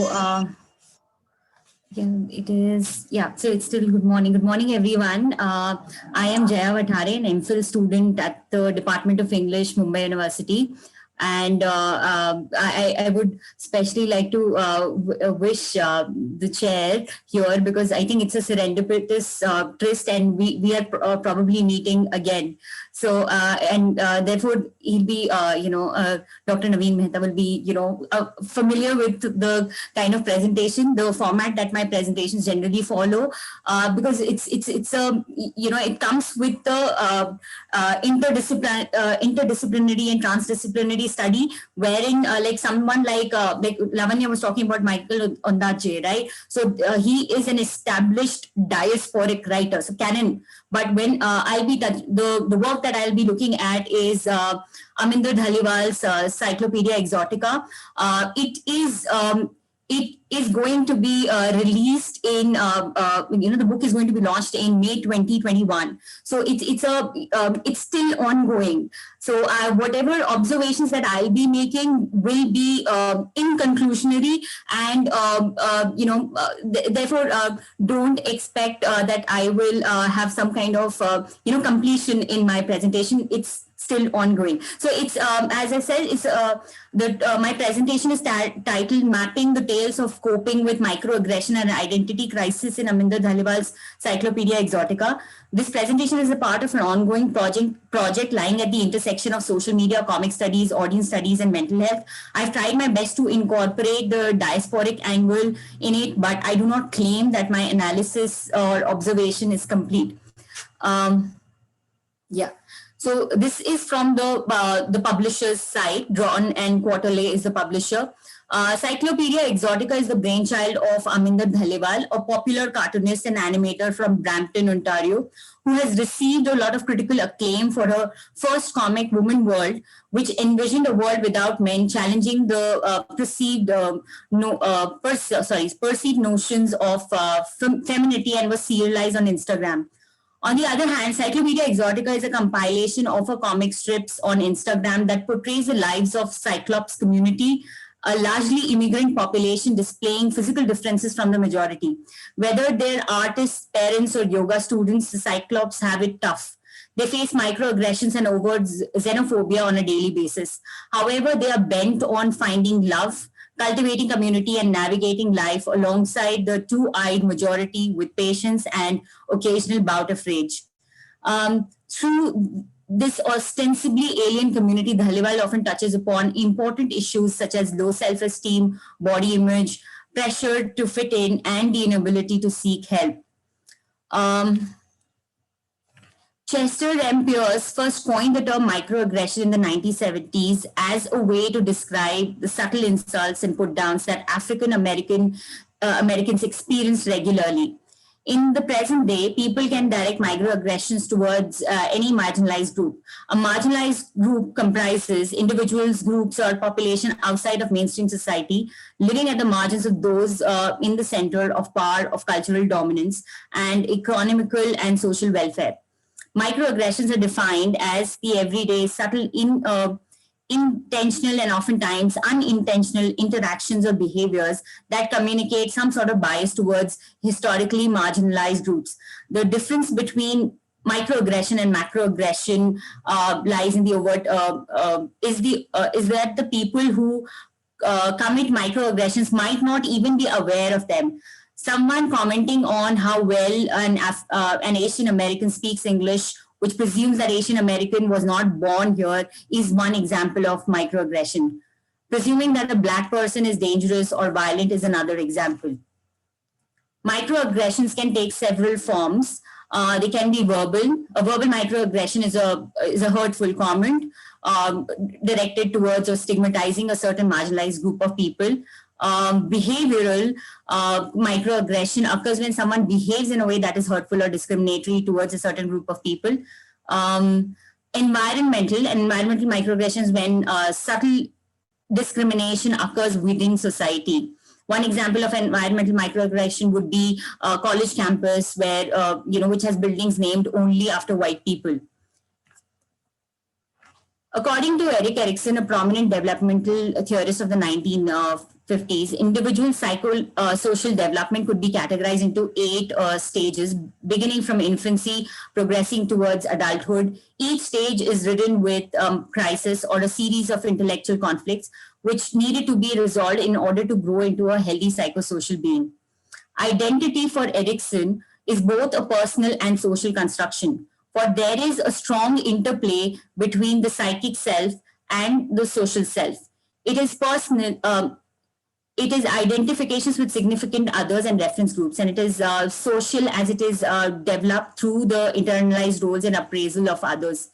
S7: yeah, it is. Yeah. So it's still good morning. Good morning, everyone. I am Jaya Vathare, an MPhil student at the Department of English, Mumbai University. And I would especially like to wish the chair here, because I think it's a serendipitous tryst, and we are probably meeting again. So therefore he'll be Dr. Naveen Mehta will be familiar with the kind of presentation, the format that my presentations generally follow, because it's a it comes with the interdisciplinary and transdisciplinary study, wherein like someone like Lavanya was talking about Michael Ondaatje, right? So he is an established diasporic writer, so canon. But when I'll be the work that I'll be looking at is Aminder Dhaliwal's Cyclopedia Exotica. It is going to be released in, the book is going to be launched in May 2021. So it's still ongoing. So whatever observations that I'll be making will be in conclusionary, and therefore don't expect that I will have some kind of completion in my presentation. It's still ongoing. So it's, as I said, it's my presentation is titled Mapping the Tales of Coping with Microaggression and Identity Crisis in Aminder Dhaliwal's Cyclopedia Exotica. This presentation is a part of an ongoing project lying at the intersection of social media, comic studies, audience studies, and mental health. I've tried my best to incorporate the diasporic angle in it, but I do not claim that my analysis or observation is complete. Yeah. So this is from the publisher's site. Drawn and Quarterly is the publisher. Cyclopedia Exotica is the brainchild of Aminder Dhaliwal, a popular cartoonist and animator from Brampton, Ontario, who has received a lot of critical acclaim for her first comic, Woman World, which envisioned a world without men, challenging the perceived notions of femininity, and was serialized on Instagram. On the other hand, Cyclopedia Exotica is a compilation of comic strips on Instagram that portrays the lives of Cyclops community, a largely immigrant population displaying physical differences from the majority. Whether they're artists, parents, or yoga students, the Cyclops have it tough. They face microaggressions and overt xenophobia on a daily basis. However, they are bent on finding love, cultivating community, and navigating life alongside the two-eyed majority with patience and occasional bout of rage. Through this ostensibly alien community, Dhaliwal often touches upon important issues such as low self-esteem, body image, pressure to fit in, and the inability to seek help. Chester M. Pierce first coined the term microaggression in the 1970s as a way to describe the subtle insults and put-downs that African Americans experience regularly. In the present day, people can direct microaggressions towards any marginalized group. A marginalized group comprises individuals, groups, or population outside of mainstream society, living at the margins of those in the center of power, of cultural dominance, and economical and social welfare. Microaggressions are defined as the everyday, subtle, intentional, and oftentimes unintentional interactions or behaviors that communicate some sort of bias towards historically marginalized groups. The difference between microaggression and macroaggression lies in the overt, is that the people who commit microaggressions might not even be aware of them. Someone commenting on how well an Asian American speaks English, which presumes that Asian American was not born here, is one example of microaggression. Presuming that a Black person is dangerous or violent is another example. Microaggressions can take several forms. They can be verbal. A verbal microaggression is a hurtful comment directed towards or stigmatizing a certain marginalized group of people. Behavioral microaggression occurs when someone behaves in a way that is hurtful or discriminatory towards a certain group of people. Environmental microaggressions when subtle discrimination occurs within society. One example of environmental microaggression would be a college campus where, which has buildings named only after white people. According to Erik Erikson, a prominent developmental theorist of the 1950s, individual social development could be categorized into 8 stages, beginning from infancy, progressing towards adulthood. Each stage is ridden with crisis or a series of intellectual conflicts, which needed to be resolved in order to grow into a healthy psychosocial being. Identity for Erikson is both a personal and social construction, for there is a strong interplay between the psychic self and the social self. It is personal. It is identifications with significant others and reference groups, and it is social as it is developed through the internalized roles and appraisal of others.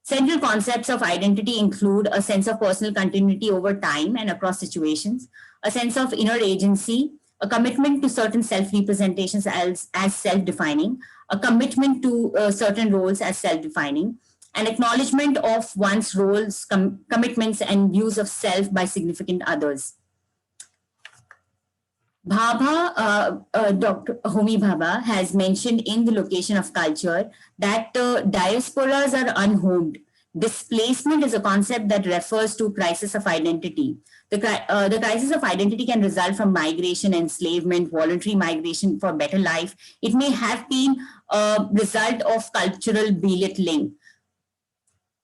S7: Central concepts of identity include a sense of personal continuity over time and across situations, a sense of inner agency, a commitment to certain self-representations as self-defining, a commitment to certain roles as self-defining, an acknowledgement of one's roles, commitments, and views of self by significant others. Bhabha, Dr. Homi Bhabha has mentioned in The Location of Culture that diasporas are unhomed. Displacement is a concept that refers to crisis of identity. The crisis of identity can result from migration, enslavement, voluntary migration for better life. It may have been a result of cultural belittling.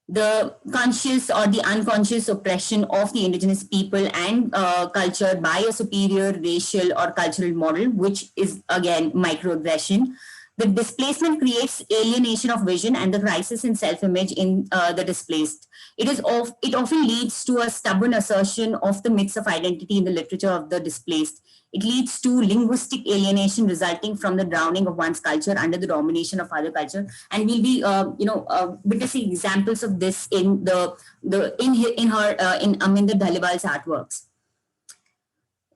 S7: the conscious or the unconscious oppression of the indigenous people and culture by a superior racial or cultural model, which is again microaggression. The displacement creates alienation of vision and the crisis in self-image in the displaced. It often leads to a stubborn assertion of the myths of identity in the literature of the displaced. It leads to linguistic alienation resulting from the drowning of one's culture under the domination of other culture. And we'll be, witnessing examples of this in Aminder Dhaliwal's artworks.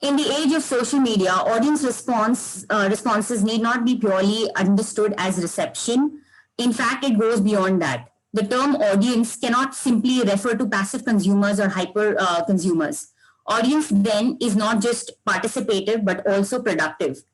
S7: In the age of social media, audience responses need not be purely understood as reception. In fact, it goes beyond that. The term audience cannot simply refer to passive consumers or hyper consumers. Audience then is not just participative, but also productive.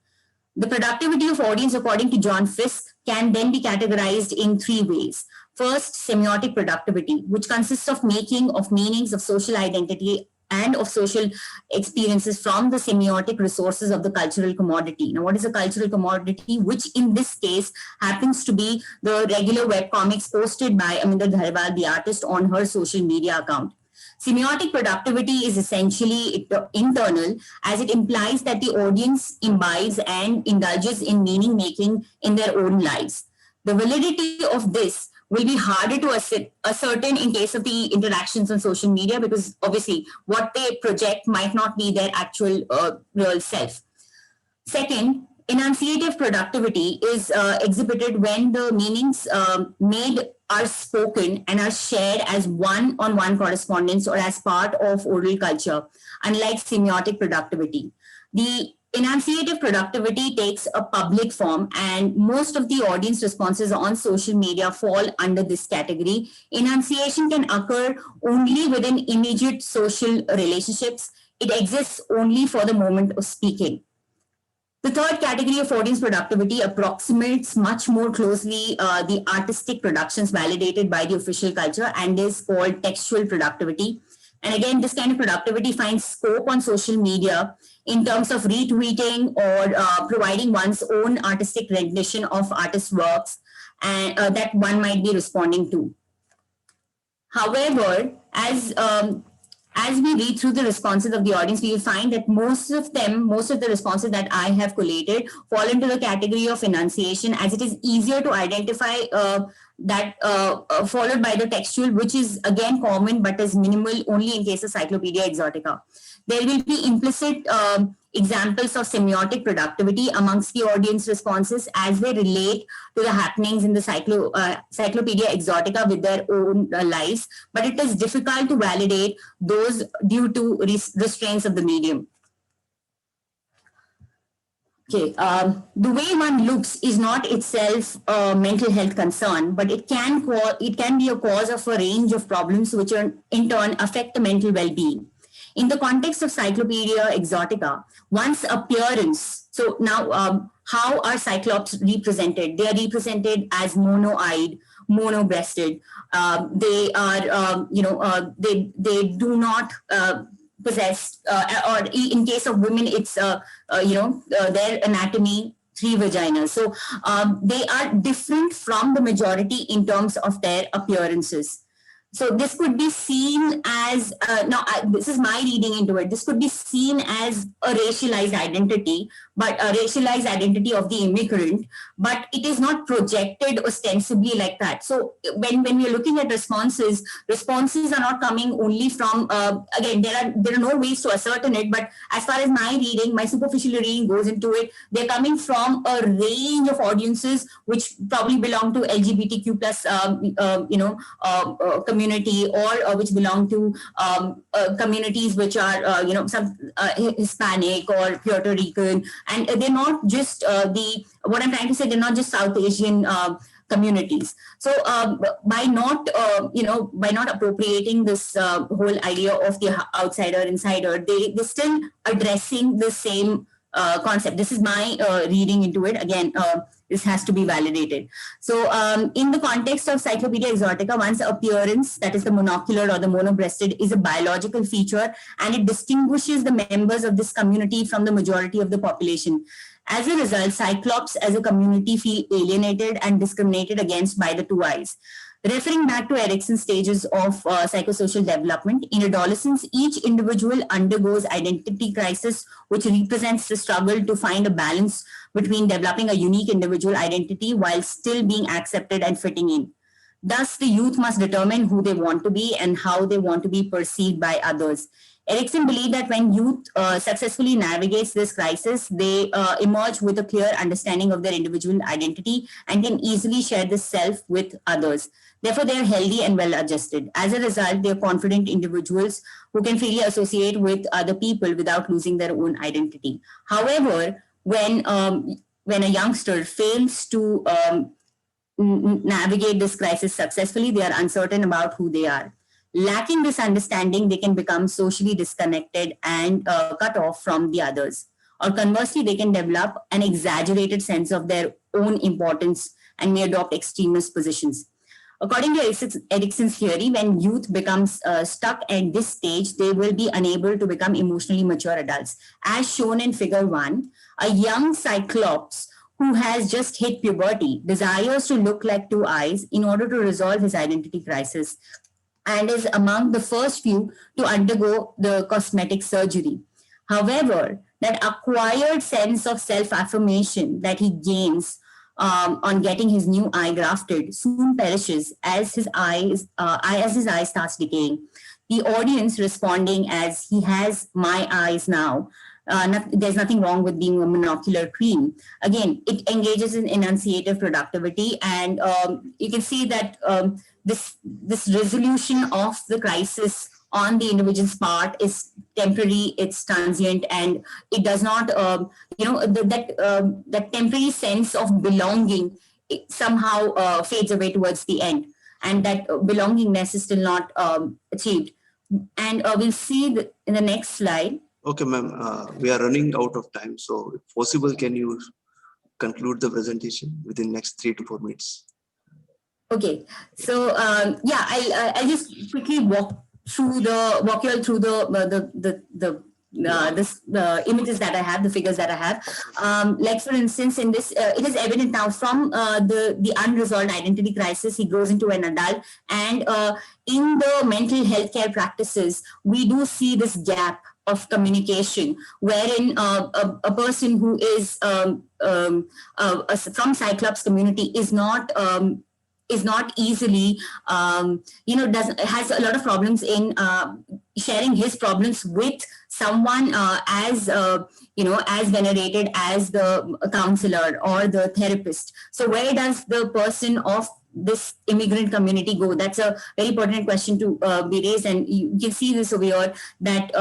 S7: The productivity of audience, according to John Fiske, can then be categorized in 3 ways. First, semiotic productivity, which consists of making of meanings of social identity and of social experiences from the semiotic resources of the cultural commodity. Now, what is a cultural commodity? Which in this case happens to be the regular webcomics posted by Aminder Dhaliwal, the artist, on her social media account. Semiotic productivity is essentially internal, as it implies that the audience imbibes and indulges in meaning making in their own lives. The validity of this will be harder to ascertain in case of the interactions on social media, because obviously what they project might not be their actual real self. Second, enunciative productivity is exhibited when the meanings made are spoken and are shared as one-on-one correspondence or as part of oral culture, unlike semiotic productivity. The enunciative productivity takes a public form, and most of the audience responses on social media fall under this category. Enunciation can occur only within immediate social relationships. It exists only for the moment of speaking. The third category of audience productivity approximates much more closely the artistic productions validated by the official culture and is called textual productivity. And again, this kind of productivity finds scope on social media in terms of retweeting or providing one's own artistic rendition of artist works and that one might be responding to. However, as we read through the responses of the audience, we will find that most of the responses that I have collated fall into the category of enunciation, as it is easier to identify followed by the textual, which is again common but is minimal only in case of Cyclopedia Exotica. There will be implicit examples of semiotic productivity amongst the audience responses as they relate to the happenings in the Cyclopedia Exotica with their own lives, but it is difficult to validate those due to restraints of the medium. Okay, the way one looks is not itself a mental health concern, but it can be a cause of a range of problems which in turn affect the mental well-being. In the context of Cyclopedia Exotica, one's appearance, so now how are cyclops represented? They are represented as mono-eyed, mono-breasted. They are, they do not possess, or in case of women, it's, their anatomy, 3 vaginas. So they are different from the majority in terms of their appearances. So this could be seen as, this is my reading into it, this could be seen as a racialized identity, but a racialized identity of the immigrant, but it is not projected ostensibly like that. So when we are looking at responses are not coming only from, again, there are no ways to ascertain it, but as far as my reading, my superficial reading goes into it, they're coming from a range of audiences which probably belong to LGBTQ plus, community, or which belong to communities which are, some Hispanic or Puerto Rican, and they're not just what I'm trying to say, they're not just South Asian communities. So by not appropriating this whole idea of the outsider insider, they're still addressing the same concept. This is my reading into it. Again, this has to be validated. So in the context of Cyclopedia Exotica, one's appearance, that is the monocular or the monobreasted, is a biological feature, and it distinguishes the members of this community from the majority of the population. As a result, Cyclops as a community feel alienated and discriminated against by the 2 eyes. Referring back to Erikson's stages of psychosocial development, in adolescence, each individual undergoes identity crisis, which represents the struggle to find a balance between developing a unique individual identity while still being accepted and fitting in. Thus, the youth must determine who they want to be and how they want to be perceived by others. Erikson believed that when youth successfully navigates this crisis, they emerge with a clear understanding of their individual identity and can easily share this self with others. Therefore, they are healthy and well-adjusted. As a result, they are confident individuals who can freely associate with other people without losing their own identity. However, when a youngster fails to navigate this crisis successfully, they are uncertain about who they are. Lacking this understanding, they can become socially disconnected and cut off from the others. Or conversely, they can develop an exaggerated sense of their own importance and may adopt extremist positions. According to Erikson's theory, when youth becomes stuck at this stage, they will be unable to become emotionally mature adults. As shown in figure 1, a young cyclops who has just hit puberty desires to look like two eyes in order to resolve his identity crisis and is among the first few to undergo the cosmetic surgery. However, that acquired sense of self-affirmation that he gains on getting his new eye grafted soon perishes as his eye starts decaying. The audience responding as he has my eyes now. There's nothing wrong with being a monocular queen. Again, it engages in enunciative productivity, and you can see that this resolution of the crisis on the individual's part is temporary, it's transient, and it does not, that temporary sense of belonging somehow fades away towards the end, and that belongingness is still not achieved. And we'll see in the next slide.
S2: Okay, ma'am, we are running out of time. So if possible, can you conclude the presentation within next 3 to 4 minutes?
S7: Okay, so I'll just quickly walk you all through the images that I have, the figures that I have. Like for instance, in this, it is evident now from the unresolved identity crisis, he grows into an adult, and in the mental health care practices, we do see this gap of communication, wherein a person who is from Cyclops community is not easily, has a lot of problems in sharing his problems with someone as venerated as the counselor or the therapist. So where does the person of this immigrant community go? That's a very pertinent question to be raised, and you can see this over here that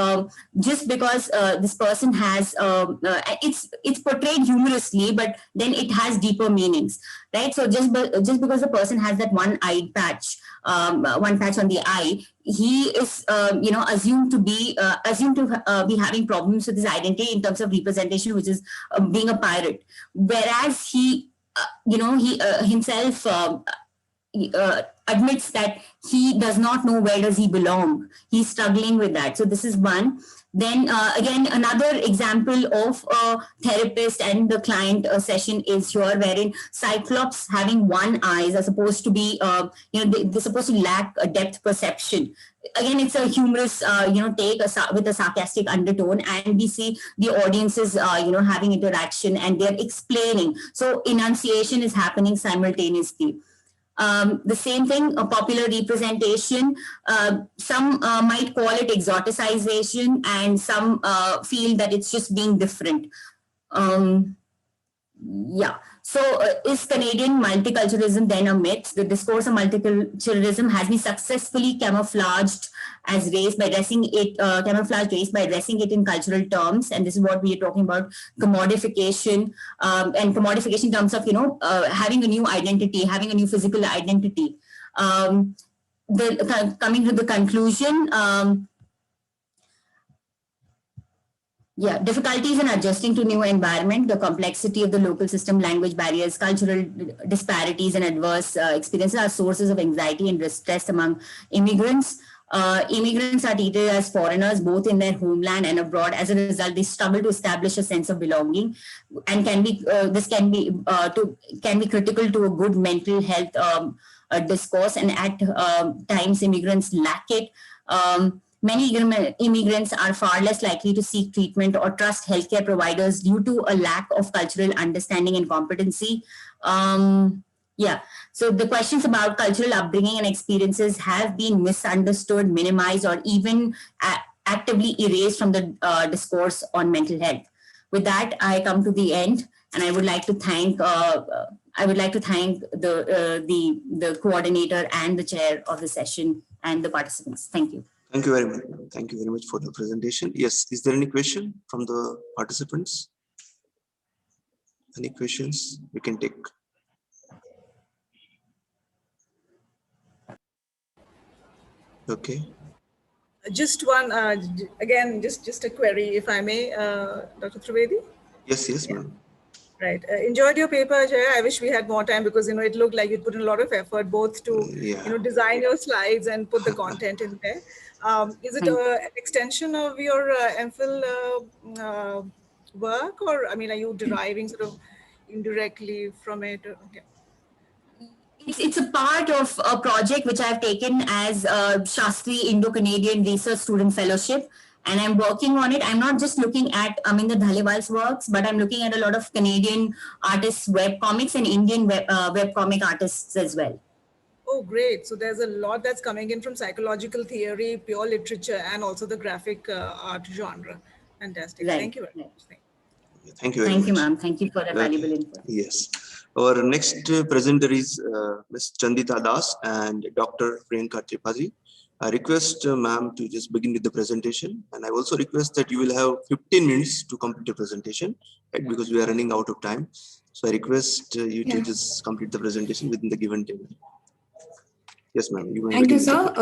S7: just because this person has it's portrayed humorously, but then it has deeper meanings, right? So just because the person has that one patch on the eye, he is assumed to be having problems with his identity in terms of representation, which is being a pirate, whereas he himself admits that he does not know where does he belong. He's struggling with that. So this is one. Then again, another example of a therapist and the client session is here, wherein Cyclops having one eye are supposed to be, they're supposed to lack a depth perception. Again, it's a humorous, take with a sarcastic undertone, and we see the audiences, having interaction and they're explaining. So enunciation is happening simultaneously. The same thing, a popular representation. Some might call it exoticization, and some feel that it's just being different. So is Canadian multiculturalism then a myth? The discourse of multiculturalism has been successfully camouflaged as race by dressing it, in cultural terms. And this is what we are talking about, commodification, and commodification in terms of, having a new identity, having a new physical identity. Coming to the conclusion, difficulties in adjusting to new environment, the complexity of the local system, language barriers, cultural disparities, and adverse experiences are sources of anxiety and distress among immigrants. Immigrants are treated as foreigners both in their homeland and abroad. As a result, they struggle to establish a sense of belonging, and can be critical to a good mental health discourse, and at times immigrants lack it. Many immigrants are far less likely to seek treatment or trust healthcare providers due to a lack of cultural understanding and competency. Yeah, so the questions about cultural upbringing and experiences have been misunderstood, minimized, or even actively erased from the discourse on mental health. With that, I come to the end, and I would like to thank the coordinator and the chair of the session and the participants. Thank you.
S2: Thank you very much. Thank you very much for the presentation. Yes, is there any question from the participants? Any questions we can take? Okay.
S5: Just one, again, just a query, if I may, Dr. Trivedi?
S2: Yes, ma'am.
S5: Right. Enjoyed your paper, Jaya. I wish we had more time because, it looked like you put in a lot of effort both to, design your slides and put the content in there. Is it an extension of your MPhil work, or, are you deriving sort of indirectly from it? Yeah.
S7: It's a part of a project which I've taken as a Shastri Indo-Canadian Research Student Fellowship, and I'm working on it. I'm not just looking at Aminder Dhaliwal's works, but I'm looking at a lot of Canadian artists' web comics and Indian web comic artists as well.
S5: Oh, great. So there's a lot that's coming in from psychological theory, pure literature, and also the graphic art genre. Fantastic.
S7: Right.
S5: Thank you very much.
S2: Thank you very much.
S7: Thank you, ma'am. Thank you for the valuable input.
S2: Yes. Our next presenter is Ms. Chandita Das and Dr. Priyanka Tripathi. I request ma'am to just begin with the presentation, and I also request that you will have 15 minutes to complete the presentation, right? Because we are running out of time. So I request you to just complete the presentation within the given time. Yes, ma'am.
S8: Thank you, sir.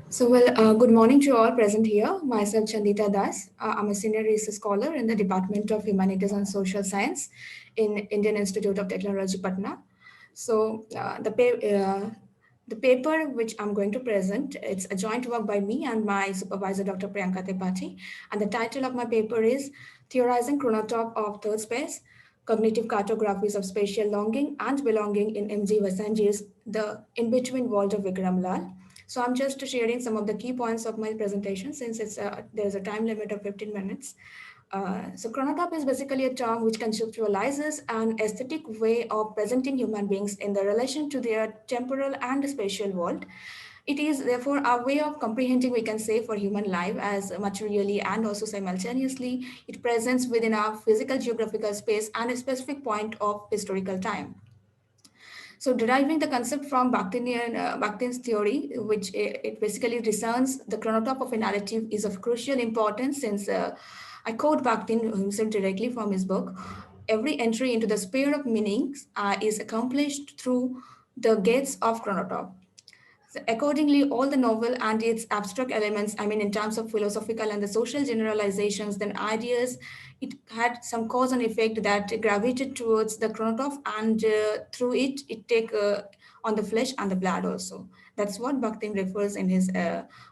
S8: Good morning to all present here. Myself, Chandita Das. I'm a senior research scholar in the Department of Humanities and Social Science in Indian Institute of Technology, Patna. So the paper which I'm going to present, it's a joint work by me and my supervisor, Dr. Priyanka Tripathi. And the title of my paper is Theorizing Chronotop of Third Space, Cognitive Cartographies of Spatial Longing and Belonging in M.G. Vasanji's The In-Between World of Vikram Lal. So I'm just sharing some of the key points of my presentation since there's a time limit of 15 minutes. So chronotop is basically a term which conceptualizes an aesthetic way of presenting human beings in the relation to their temporal and spatial world. It is therefore a way of comprehending, we can say, for human life as materially and also simultaneously it presents within our physical geographical space and a specific point of historical time. So deriving the concept from Bakhtin's theory, which it basically discerns the chronotop of a narrative is of crucial importance since I quote Bakhtin himself directly from his book, every entry into the sphere of meanings is accomplished through the gates of chronotop. So accordingly, all the novel and its abstract elements, in terms of philosophical and the social generalizations, then ideas, it had some cause and effect that gravitated towards the chronotop, and through it take on the flesh and the blood also. That's what Bakhtin refers in his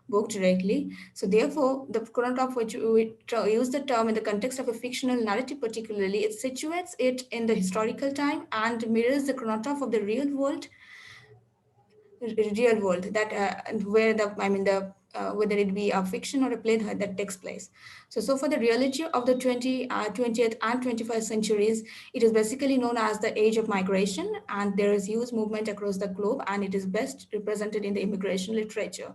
S8: book directly. So therefore, the chronotop, which we use the term in the context of a fictional narrative particularly, it situates it in the historical time and mirrors the chronotop of the real world that where the whether it be a fiction or a play that takes place. So for the reality of the 20th and 21st centuries, it is basically known as the age of migration, and there is huge movement across the globe, and it is best represented in the immigration literature.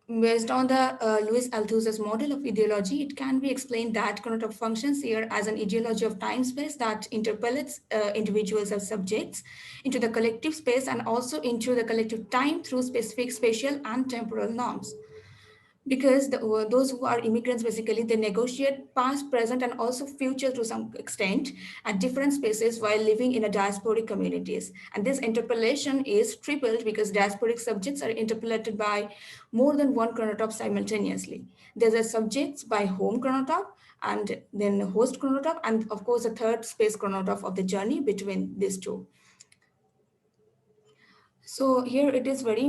S8: Based on the Luis Althusser's model of ideology, it can be explained that chronotop functions here as an ideology of time-space that interpellates individuals as subjects into the collective space and also into the collective time through specific spatial and temporal norms. Because those who are immigrants, basically, they negotiate past, present, and also future to some extent at different spaces while living in a diasporic communities. And this interpellation is tripled because diasporic subjects are interpellated by more than one chronotop simultaneously. There's a subjects by home chronotop, and then host chronotop, and of course, a third space chronotop of the journey between these two. So here it is very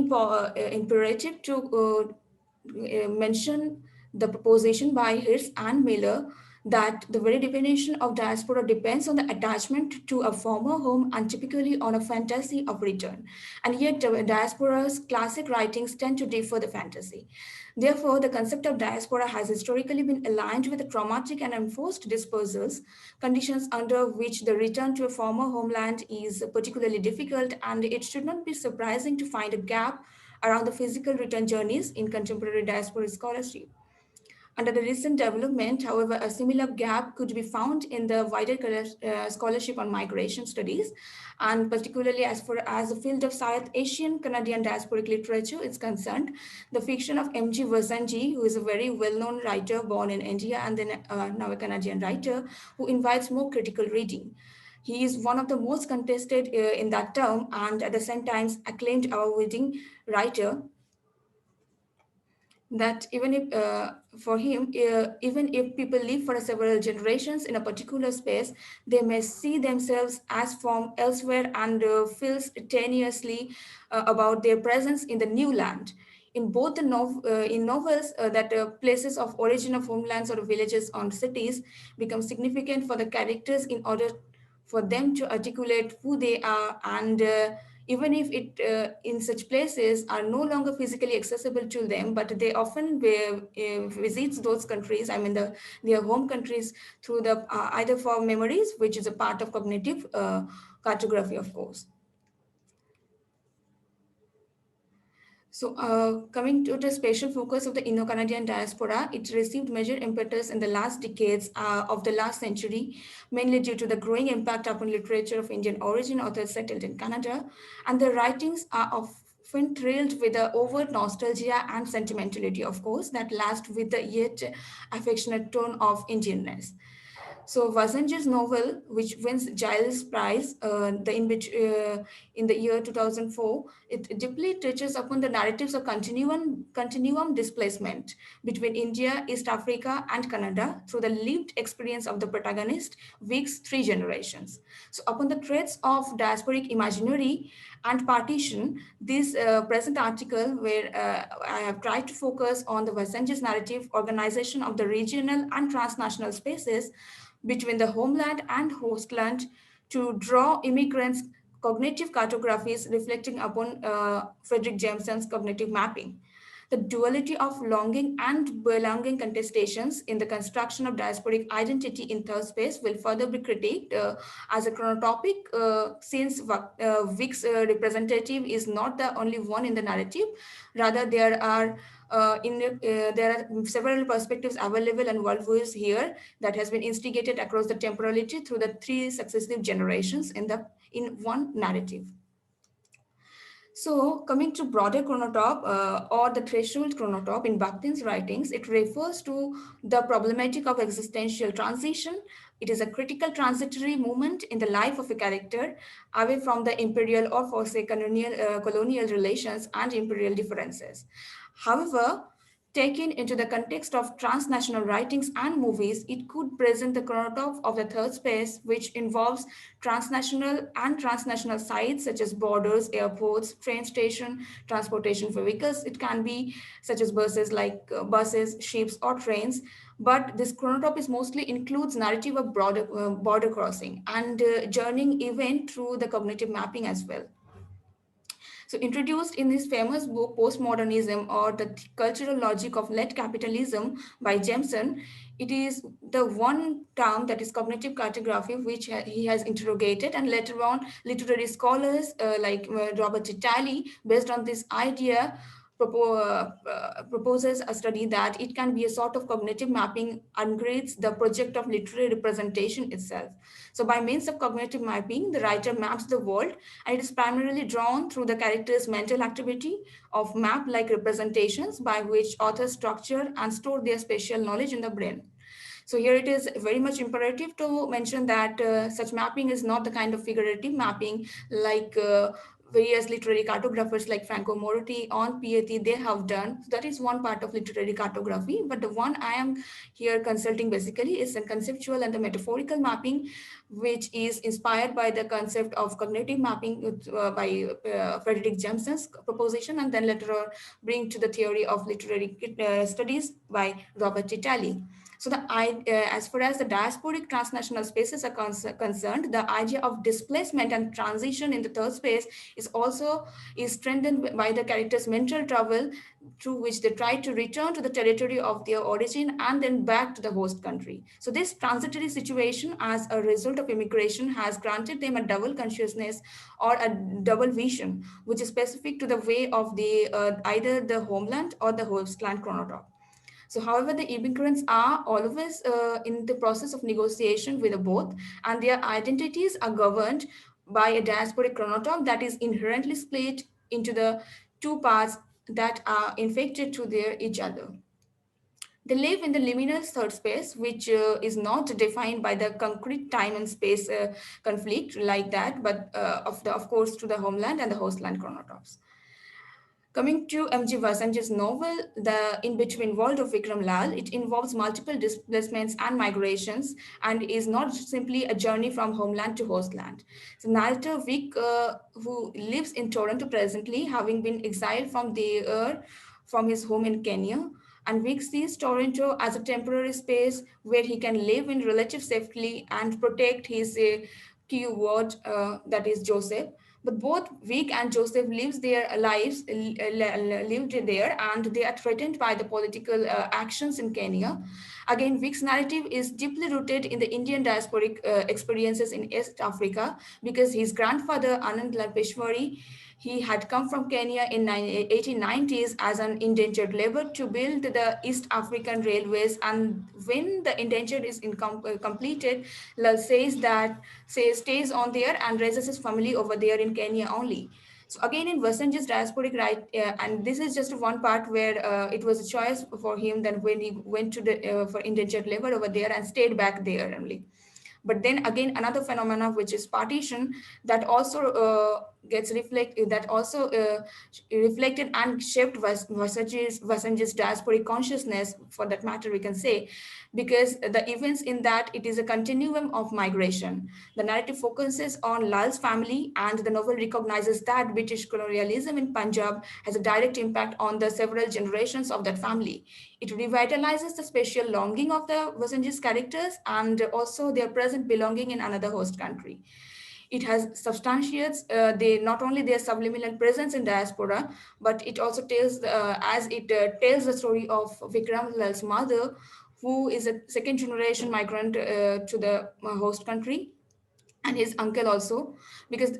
S8: imperative to mention the proposition by Hirsch and Miller that the very definition of diaspora depends on the attachment to a former home and typically on a fantasy of return. And yet diaspora's classic writings tend to differ the fantasy. Therefore, the concept of diaspora has historically been aligned with the traumatic and enforced dispersals, conditions under which the return to a former homeland is particularly difficult, and it should not be surprising to find a gap around the physical return journeys in contemporary diaspora scholarship. Under the recent development, however, a similar gap could be found in the wider scholarship on migration studies, and particularly as far as the field of South Asian Canadian diasporic literature is concerned, the fiction of M.G. Vasanji, who is a very well-known writer born in India and then now a Canadian writer, who invites more critical reading. He is one of the most contested in that term and at the same time acclaimed award-winning writer, that even if for him, even if people live for several generations in a particular space, they may see themselves as from elsewhere and feels tenuously about their presence in the new land. In both the in novels, that places of origin of homelands or villages or cities become significant for the characters in order for them to articulate who they are, and even if it in such places are no longer physically accessible to them, but they often visits those countries, I mean their home countries, through the either for memories, which is a part of cognitive cartography, of course. So coming to the spatial focus of the Indo-Canadian diaspora, it received major impetus in the last decades of the last century, mainly due to the growing impact upon literature of Indian origin authors settled in Canada, and their writings are often thrilled with the overt nostalgia and sentimentality, of course, that last with the yet affectionate tone of Indianness. So Vasanji's novel, which wins Giles Prize in the year 2004, it deeply touches upon the narratives of continuum displacement between India, East Africa, and Canada through the lived experience of the protagonist, Vic's 3 generations. So upon the threads of diasporic imaginary and partition, this present article, where I have tried to focus on the Vasanji's narrative organization of the regional and transnational spaces between the homeland and hostland to draw immigrants' cognitive cartographies reflecting upon Fredric Jameson's cognitive mapping. The duality of longing and belonging contestations in the construction of diasporic identity in third space will further be critiqued as a chronotopic, since Vic's representative is not the only one in the narrative. Rather, there are several perspectives available and worldviews here that has been instigated across the temporality through the 3 successive generations in one narrative. So coming to broader chronotop or the threshold chronotop in Bakhtin's writings, it refers to the problematic of existential transition. It is a critical transitory moment in the life of a character away from the imperial or for say colonial relations and imperial differences. However, taken into the context of transnational writings and movies, it could present the chronotop of the third space, which involves transnational sites such as borders, airports, train station, transportation vehicles. It can be such as buses, ships, or trains. But this chronotop is mostly includes narrative of border crossing and journeying event through the cognitive mapping as well. So introduced in his famous book, Postmodernism or the Cultural Logic of Late Capitalism by Jameson, it is the one term, that is cognitive cartography, which he has interrogated, and later on literary scholars like Robert Talley, based on this idea, proposes a study that it can be a sort of cognitive mapping upgrades the project of literary representation itself. So by means of cognitive mapping, the writer maps the world, and it is primarily drawn through the character's mental activity of map-like representations by which authors structure and store their spatial knowledge in the brain. So here it is very much imperative to mention that such mapping is not the kind of figurative mapping like various literary cartographers like Franco Moretti on Piety, they have done. So that is one part of literary cartography. But the one I am here consulting basically is a conceptual and the metaphorical mapping, which is inspired by the concept of cognitive mapping by Frederick Jameson's proposition, and then later on bring to the theory of literary studies by Robert Titali. So as far as the diasporic transnational spaces are concerned, the idea of displacement and transition in the third space is strengthened by the character's mental travel, through which they try to return to the territory of their origin and then back to the host country. So this transitory situation as a result of immigration has granted them a double consciousness or a double vision, which is specific to the way of either the homeland or the host-land chronotype. So, however, the immigrants are always in the process of negotiation with both, and their identities are governed by a diasporic chronotype that is inherently split into the two parts that are infected to each other. They live in the liminal third space, which is not defined by the concrete time and space conflict like that, but of course to the homeland and the hostland chronotypes. Coming to M.G. Vasanji's novel, The In-Between World of Vikram Lal, it involves multiple displacements and migrations and is not simply a journey from homeland to hostland. The narrator Vic, who lives in Toronto presently, having been exiled from his home in Kenya, and Vic sees Toronto as a temporary space where he can live in relative safety and protect his keyword, that is Joseph. But both Vic and Joseph lived there, and they are threatened by the political actions in Kenya. Again, Vic's narrative is deeply rooted in the Indian diasporic experiences in East Africa, because his grandfather, Anand Lal Peshwari, he had come from Kenya in 1890s as an indentured labor to build the East African railways. And when the indenture is completed, Lal stays on there and raises his family over there in Kenya only. So again, in Vasanji's diasporic right, and this is just one part where it was a choice for him then when he went to for indentured labor over there and stayed back there only. But then again, another phenomena, which is partition, that also reflected and shaped Vasanji's diasporic consciousness, for that matter, we can say, because the events in that it is a continuum of migration. The narrative focuses on Lal's family, and the novel recognizes that British colonialism in Punjab has a direct impact on the several generations of that family. It revitalizes the spatial longing of the Vasanji's characters and also their present belonging in another host country. It has substantiates not only their subliminal presence in diaspora, but it also tells tells the story of Vikram Lal's mother, who is a second generation migrant to the host country, and his uncle also, because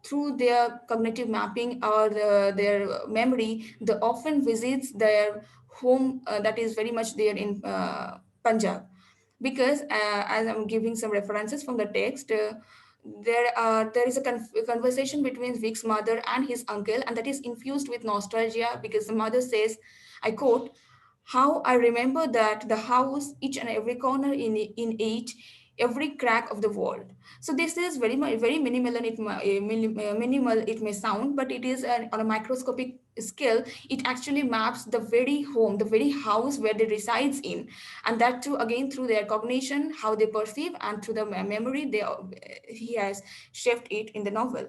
S8: through their cognitive mapping or their memory, they often visits their home that is very much there in Punjab, because as I'm giving some references from the text, there is a conversation between Vic's mother and his uncle, and that is infused with nostalgia, because the mother says, I quote, "How I remember that the house, each and every corner in it, every crack of the wall." So this is very minimal, and minimal it may sound, but it is on a microscopic scale. It actually maps the very home, the very house where they resides in, and that too again through their cognition, how they perceive, and through the memory he has shaped it in the novel.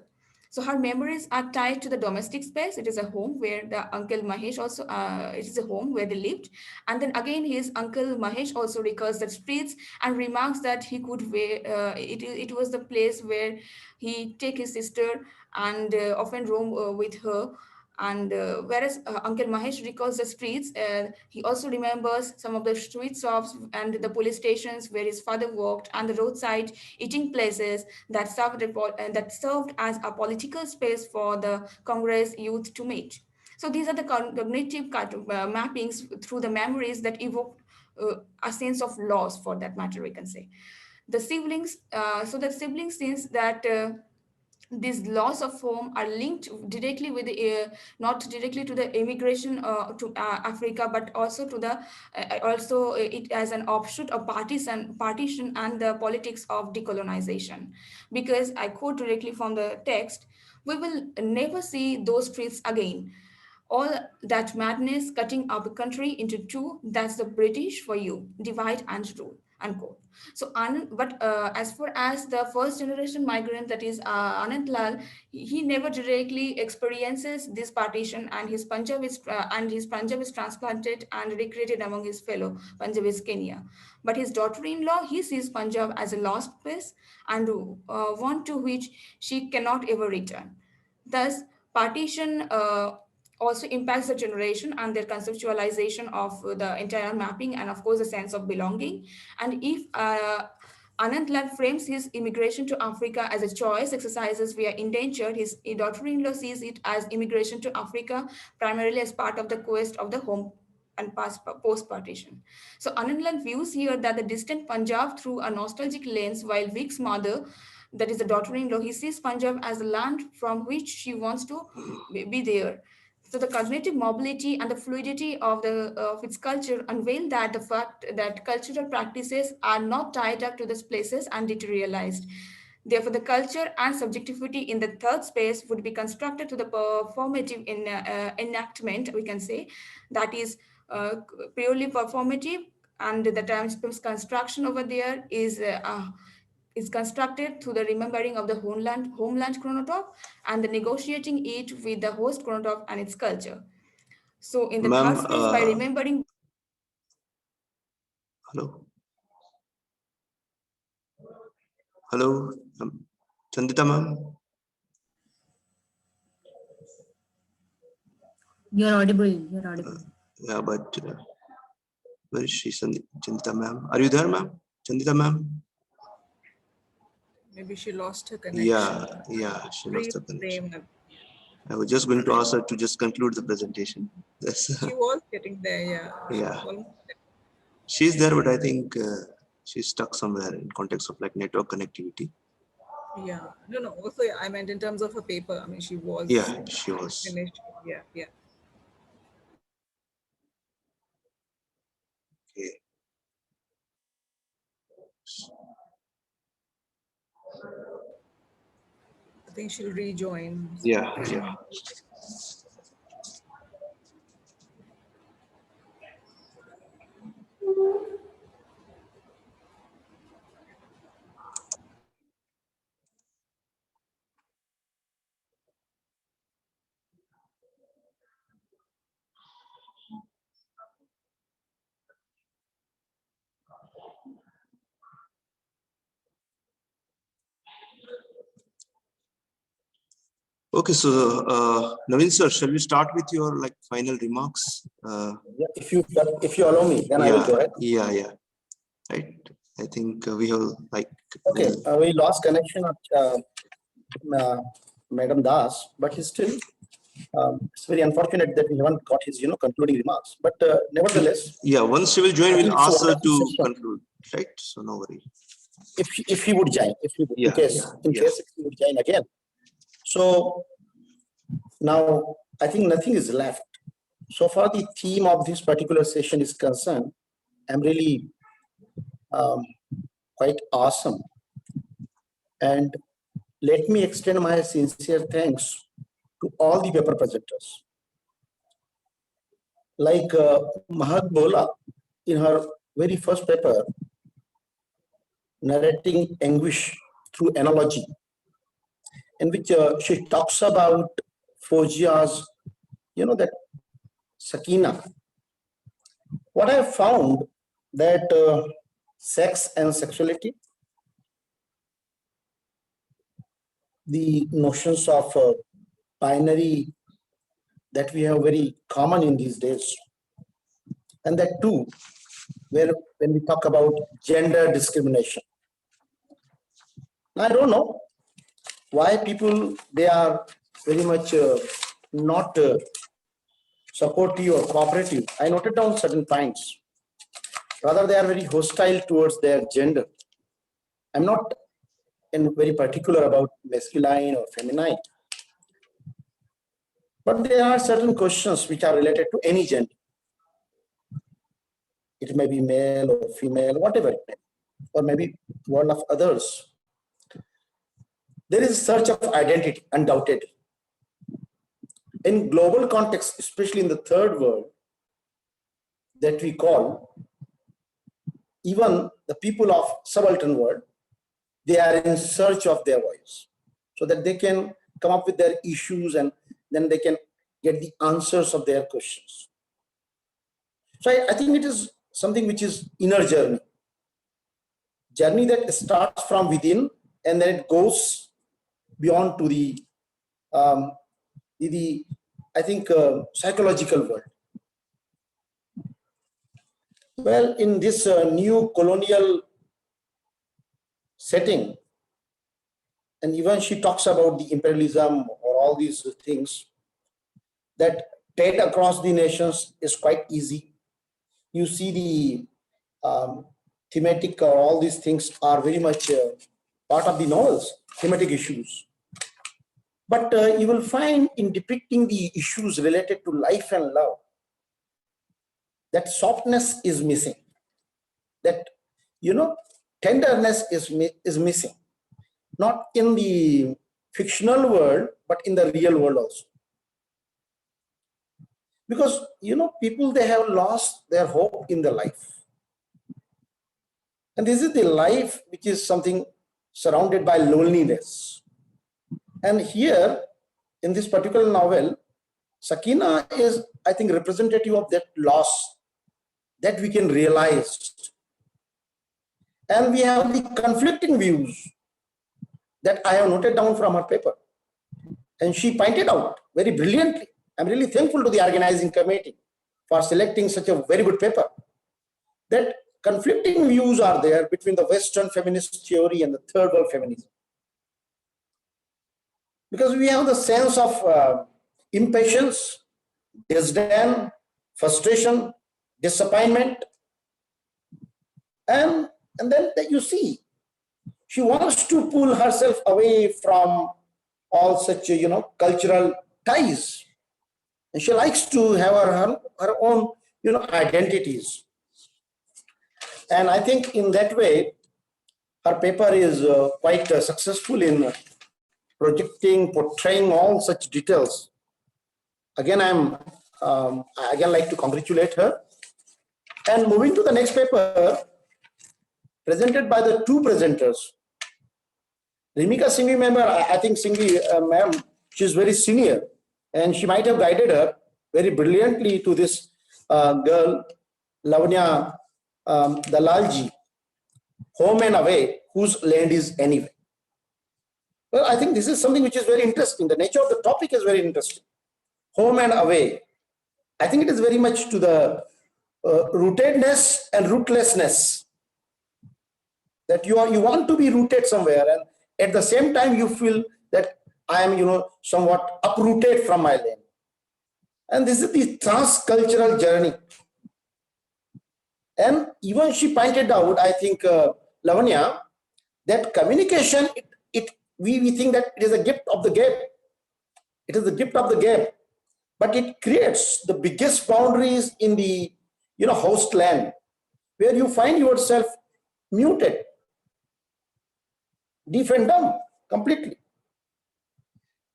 S8: So her memories are tied to the domestic space. It is a home where the uncle Mahesh also, it is a home where they lived. And then again, his uncle Mahesh also recalls the streets and remarks that he could it was the place where he take his sister and often roam with her. And whereas Uncle Mahesh recalls the streets, he also remembers some of the street shops and the police stations where his father worked, and the roadside eating places that served as a political space for the Congress youth to meet. So these are the cognitive mappings through the memories that evoke a sense of loss, for that matter, we can say. The siblings, the siblings sense that these loss of home are linked directly with not directly to the immigration to Africa, but also to the it as an offshoot of partition and the politics of decolonization. Because I quote directly from the text, "We will never see those streets again. All that madness cutting up a country into two, that's the British for you, divide and rule." unquote. So, as far as the first generation migrant, that is Anand Lal, he never directly experiences this partition, and his Punjab is transplanted and recreated among his fellow Punjabis Kenya. But his daughter-in-law, he sees Punjab as a lost place and one to which she cannot ever return. Thus, partition also impacts the generation and their conceptualization of the entire mapping and, of course, the sense of belonging. And if Anand Lal frames his immigration to Africa as a choice exercises via indentured, his daughter-in-law sees it as immigration to Africa primarily as part of the quest of the home and post-partition. So Anand Lal views here that the distant Punjab through a nostalgic lens, while Vic's mother, that is the daughter-in-law, he sees Punjab as the land from which she wants to be there. So the cognitive mobility and the fluidity of its culture unveil that the fact that cultural practices are not tied up to these places and deteriorized. Therefore, the culture and subjectivity in the third space would be constructed to the performative enactment, we can say, that is purely performative, and the terms construction over there is constructed through the remembering of the homeland chronotop and the negotiating it with the host chronotop and its culture. So in the
S2: Ma'am,
S8: third space, by remembering.
S2: Hello. Hello, Chandita ma'am.
S7: You're audible. You're audible.
S2: Yeah, but where is she, Chandita ma'am? Are you there, ma'am? Chandita ma'am?
S5: Maybe she lost her connection.
S2: Yeah, she lost her connection.
S5: Frame.
S2: I was just going to ask her to just conclude the presentation.
S5: She was getting there,
S2: yeah. She's there, but I think she's stuck somewhere in context of like network connectivity.
S5: Yeah. No. Also, I meant in terms of her paper. I mean, she was.
S2: Yeah, she was.
S5: Finished. Yeah.
S2: Okay.
S5: I think she'll rejoin.
S2: Yeah. Okay, so Naveen sir, shall we start with your like final remarks?
S1: Yeah, if you allow me, then I will go ahead.
S2: Yeah. Right. I think we have like.
S1: Okay, we lost connection of Madam Das, but he's still. It's very unfortunate that we haven't got his concluding remarks. But nevertheless.
S2: Yeah, once she will join, we'll ask her to conclude. Right. So no worry.
S1: If he would join, in case if he would join again. So now I think nothing is left. So far the theme of this particular session is concerned, I'm really quite awesome. And let me extend my sincere thanks to all the paper presenters. Like Mahak Bola in her very first paper, Narrating Anguish Through Analogy, in which she talks about Fojia's, that Sakina. What I have found that sex and sexuality, the notions of binary that we have very common in these days, and that too, when we talk about gender discrimination. I don't know why people, they are very much not supportive or cooperative. I noted down certain points. Rather, they are very hostile towards their gender. I'm not very particular about masculine or feminine. But there are certain questions which are related to any gender. It may be male or female, whatever it may be, or maybe one of others. There is a search of identity, undoubtedly. In global context, especially in the third world that we call, even the people of subaltern world, they are in search of their voice so that they can come up with their issues and then they can get the answers of their questions. So I think it is something which is inner journey that starts from within and then it goes beyond to the I think psychological world. Well, in this new colonial setting, and even she talks about the imperialism or all these things, that trade across the nations is quite easy. You see the thematic or all these things are very much part of the novels, thematic issues. But you will find in depicting the issues related to life and love, that softness is missing, that, tenderness is missing, not in the fictional world, but in the real world also. Because, people, they have lost their hope in their life. And this is the life which is something surrounded by loneliness. And here, in this particular novel, Sakina is, I think, representative of that loss that we can realize. And we have the conflicting views that I have noted down from her paper. And she pointed out very brilliantly. I'm really thankful to the organizing committee for selecting such a very good paper, that conflicting views are there between the Western feminist theory and the third world feminism. Because we have the sense of impatience, disdain, frustration, disappointment. And then you see, she wants to pull herself away from all such, cultural ties. And she likes to have her own, identities. And I think in that way, her paper is quite successful in projecting, portraying all such details. Again, I again like to congratulate her. And moving to the next paper, presented by the two presenters. Rimika Singhi, member, I think Singhi, ma'am, she's very senior, and she might have guided her very brilliantly to this girl, Lavanya Dalalji, Home and Away, whose land is anyway. Well, I think this is something which is very interesting. The nature of the topic is very interesting. Home and away. I think it is very much to the rootedness and rootlessness, that you want to be rooted somewhere, and at the same time you feel that I am, somewhat uprooted from my land. And this is the transcultural journey. And even she pointed out, I think, Lavanya, that communication, we think that it is a gift of the gap. It is the gift of the gap, but it creates the biggest boundaries in the, host land, where you find yourself muted, deaf and dumb completely.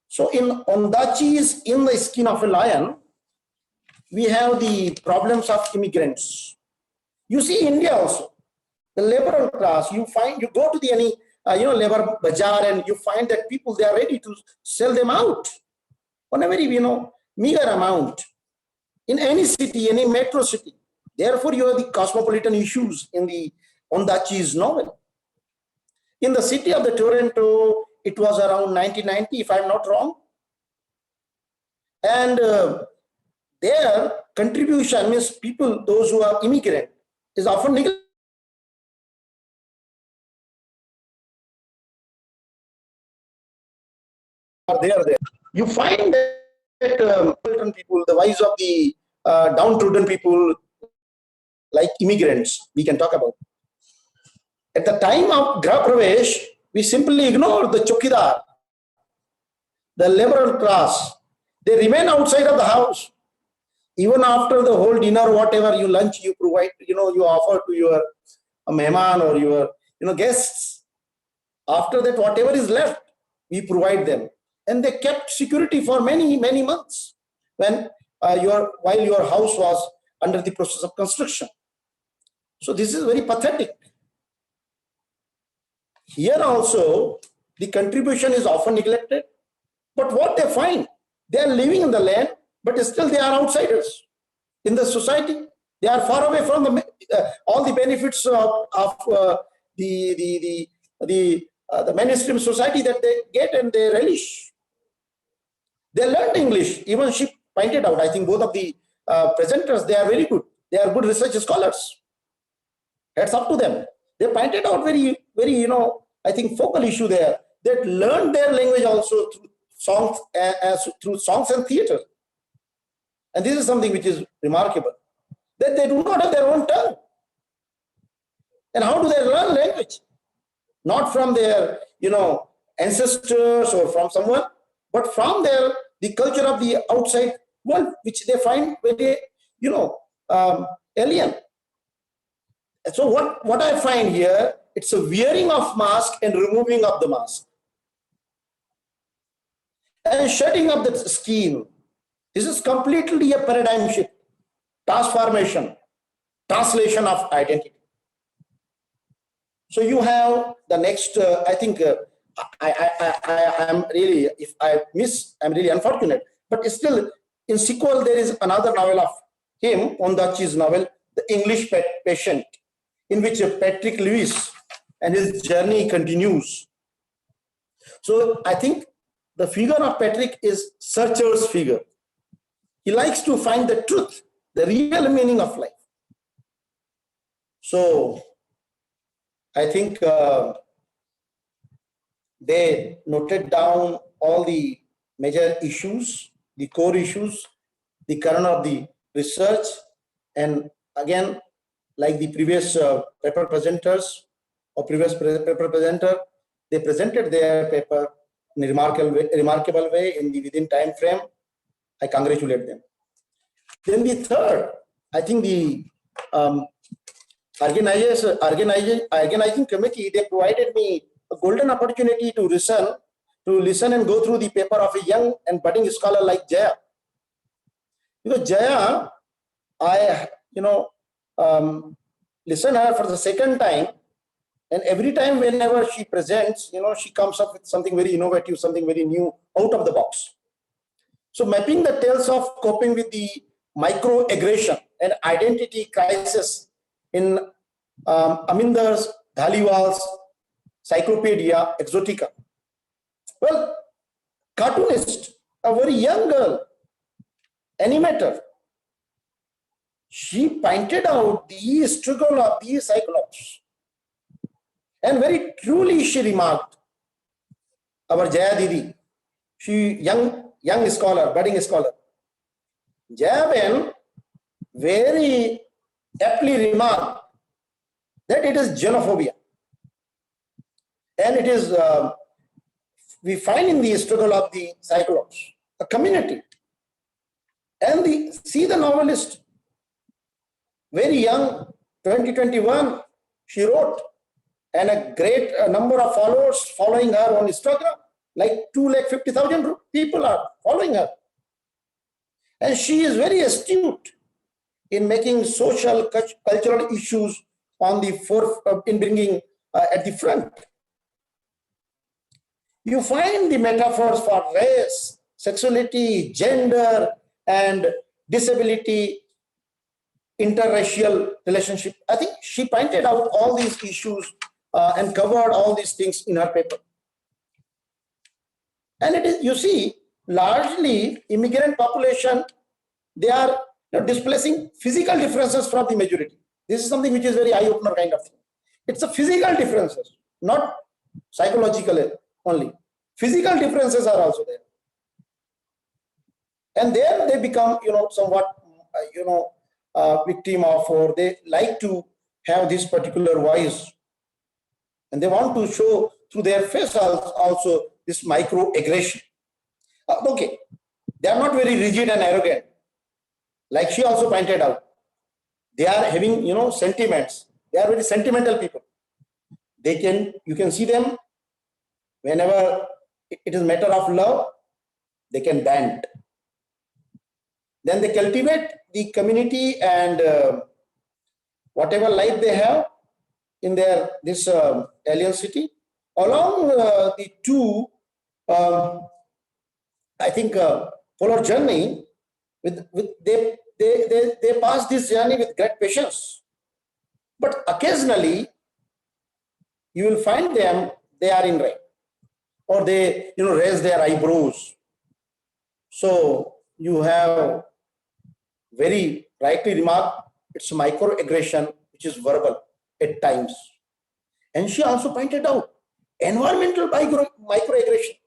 S1: So in Ondachi's In the Skin of a Lion, we have the problems of immigrants. You see India also, the liberal class, you go to the any labor bazaar, and you find that people, they are ready to sell them out on a very, meager amount in any city, any metro city. Therefore, you have the cosmopolitan issues in the Ondachi's novel. In the city of the Toronto, it was around 1990, if I'm not wrong. And their contribution means people, those who are immigrant, is often neglected. They are there. You find that people, the voice of the downtrodden people, like immigrants, we can talk about. At the time of Grah Pravesh, we simply ignore the chokidar, the liberal class. They remain outside of the house. Even after the whole dinner, whatever you lunch you provide, you offer to your mehman or your guests. After that, whatever is left, we provide them. And they kept security for many, many months while your house was under the process of construction. So this is very pathetic. Here also, the contribution is often neglected. But what they find, they are living in the land, but still they are outsiders in the society. They are far away from all the benefits of the mainstream society that they get and they relish. They learned English. Even she pointed out, I think both of the presenters, they are very good. They are good research scholars. Hats up to them. They pointed out very, I think focal issue there. They learned their language also through songs and theater. And this is something which is remarkable. That they do not have their own tongue. And how do they learn language? Not from their, ancestors or from someone, but from the culture of the outside world, which they find very, alien. So what I find here, it's a wearing of mask and removing of the mask. And shutting up the skin. This is completely a paradigm shift, transformation, translation of identity. So you have the next, I think, I am really, if I miss, I'm really unfortunate. But still, in sequel, there is another novel of him, Ondaatje's novel, The English Patient, in which Patrick Lewis and his journey continues. So I think the figure of Patrick is searcher's figure. He likes to find the truth, the real meaning of life. So I think they noted down all the major issues, the core issues, the current of the research, and again, like the previous paper presenters or previous paper presenter, they presented their paper in a remarkable way in the within time frame. I congratulate them. Then the third, I think the organizing committee, they provided me a golden opportunity to listen and go through the paper of a young and budding scholar like Jaya. Because Jaya, I listen her for the second time, and every time whenever she presents, she comes up with something very innovative, something very new, out of the box. So mapping the tales of coping with the microaggression and identity crisis in Aminder Dhaliwal's Cyclopedia Exotica. Well, cartoonist, a very young girl, animator, she pointed out the struggle of these cyclops. And very truly she remarked, our Jaya Didi, she young scholar, budding scholar, Jaya very aptly remarked that it is xenophobia. And it is, we find in the struggle of the cyclops, a community. And see the novelist, very young, 2021, she wrote, and a great number of followers following her on Instagram, like 250,000 people are following her. And she is very astute in making social, cultural issues on the in bringing at the front. You find the metaphors for race, sexuality, gender, and disability, interracial relationship. I think she pointed out all these issues and covered all these things in her paper. And it is, you see, largely immigrant population, they are displacing physical differences from the majority. This is something which is very eye-opener kind of thing. It's a physical differences, not psychological only. Physical differences are also there. And there they become, somewhat, victim of, or they like to have this particular voice. And they want to show through their face also this microaggression. Okay, they are not very rigid and arrogant. Like she also pointed out, they are having, sentiments. They are very sentimental people. You can see them whenever it is a matter of love, they can band. Then they cultivate the community and whatever life they have in their this alien city. Along the two, I think, polar journey, they pass this journey with great patience. But occasionally, you will find them, they are in rain, or they raise their eyebrows. So you have very rightly remarked, it's microaggression, which is verbal at times. And she also pointed out environmental microaggression.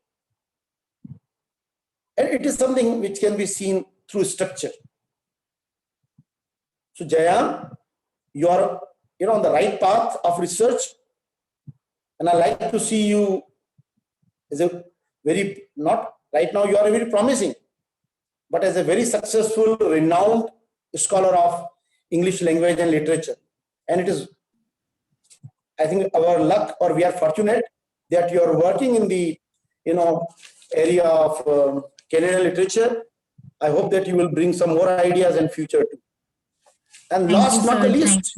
S1: And it is something which can be seen through structure. So Jaya, you are on the right path of research. And I like to see you as a very, not right now you are very promising, but as a very successful, renowned scholar of English language and literature. And it is, I think, our luck, or we are fortunate that you are working in the area of Canadian literature. I hope that you will bring some more ideas in future too. And last not the least,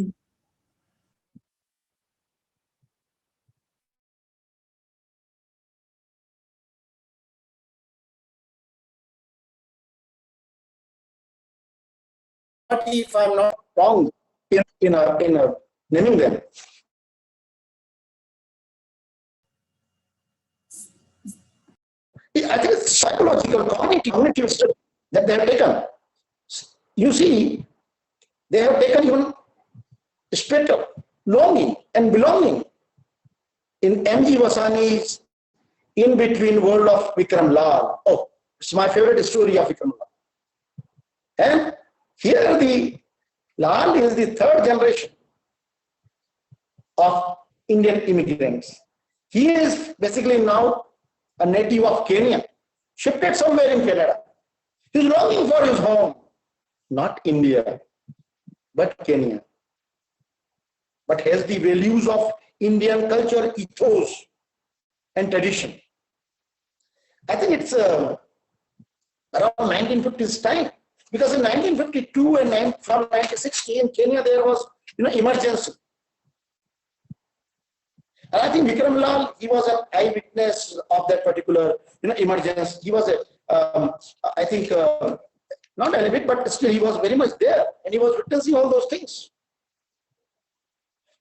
S1: if I'm not wrong in naming them. I think it's psychological, cognitive study that they have taken. You see, they have taken even spectrum of longing and belonging in M.G. Vasani's In Between World of Vikram Lal. Oh, it's my favorite story of Vikram Lal. And here the Lal is the third generation of Indian immigrants. He is basically now a native of Kenya, shifted somewhere in Canada. He's longing for his home, not India, but Kenya. But has the values of Indian culture, ethos, and tradition. I think it's around 1950s time, because in 1952 and from 1960 in Kenya there was emergency. And I think Vikram Lal, he was an eyewitness of that particular emergency. He was I think not a little bit, but still he was very much there, and he was witnessing all those things.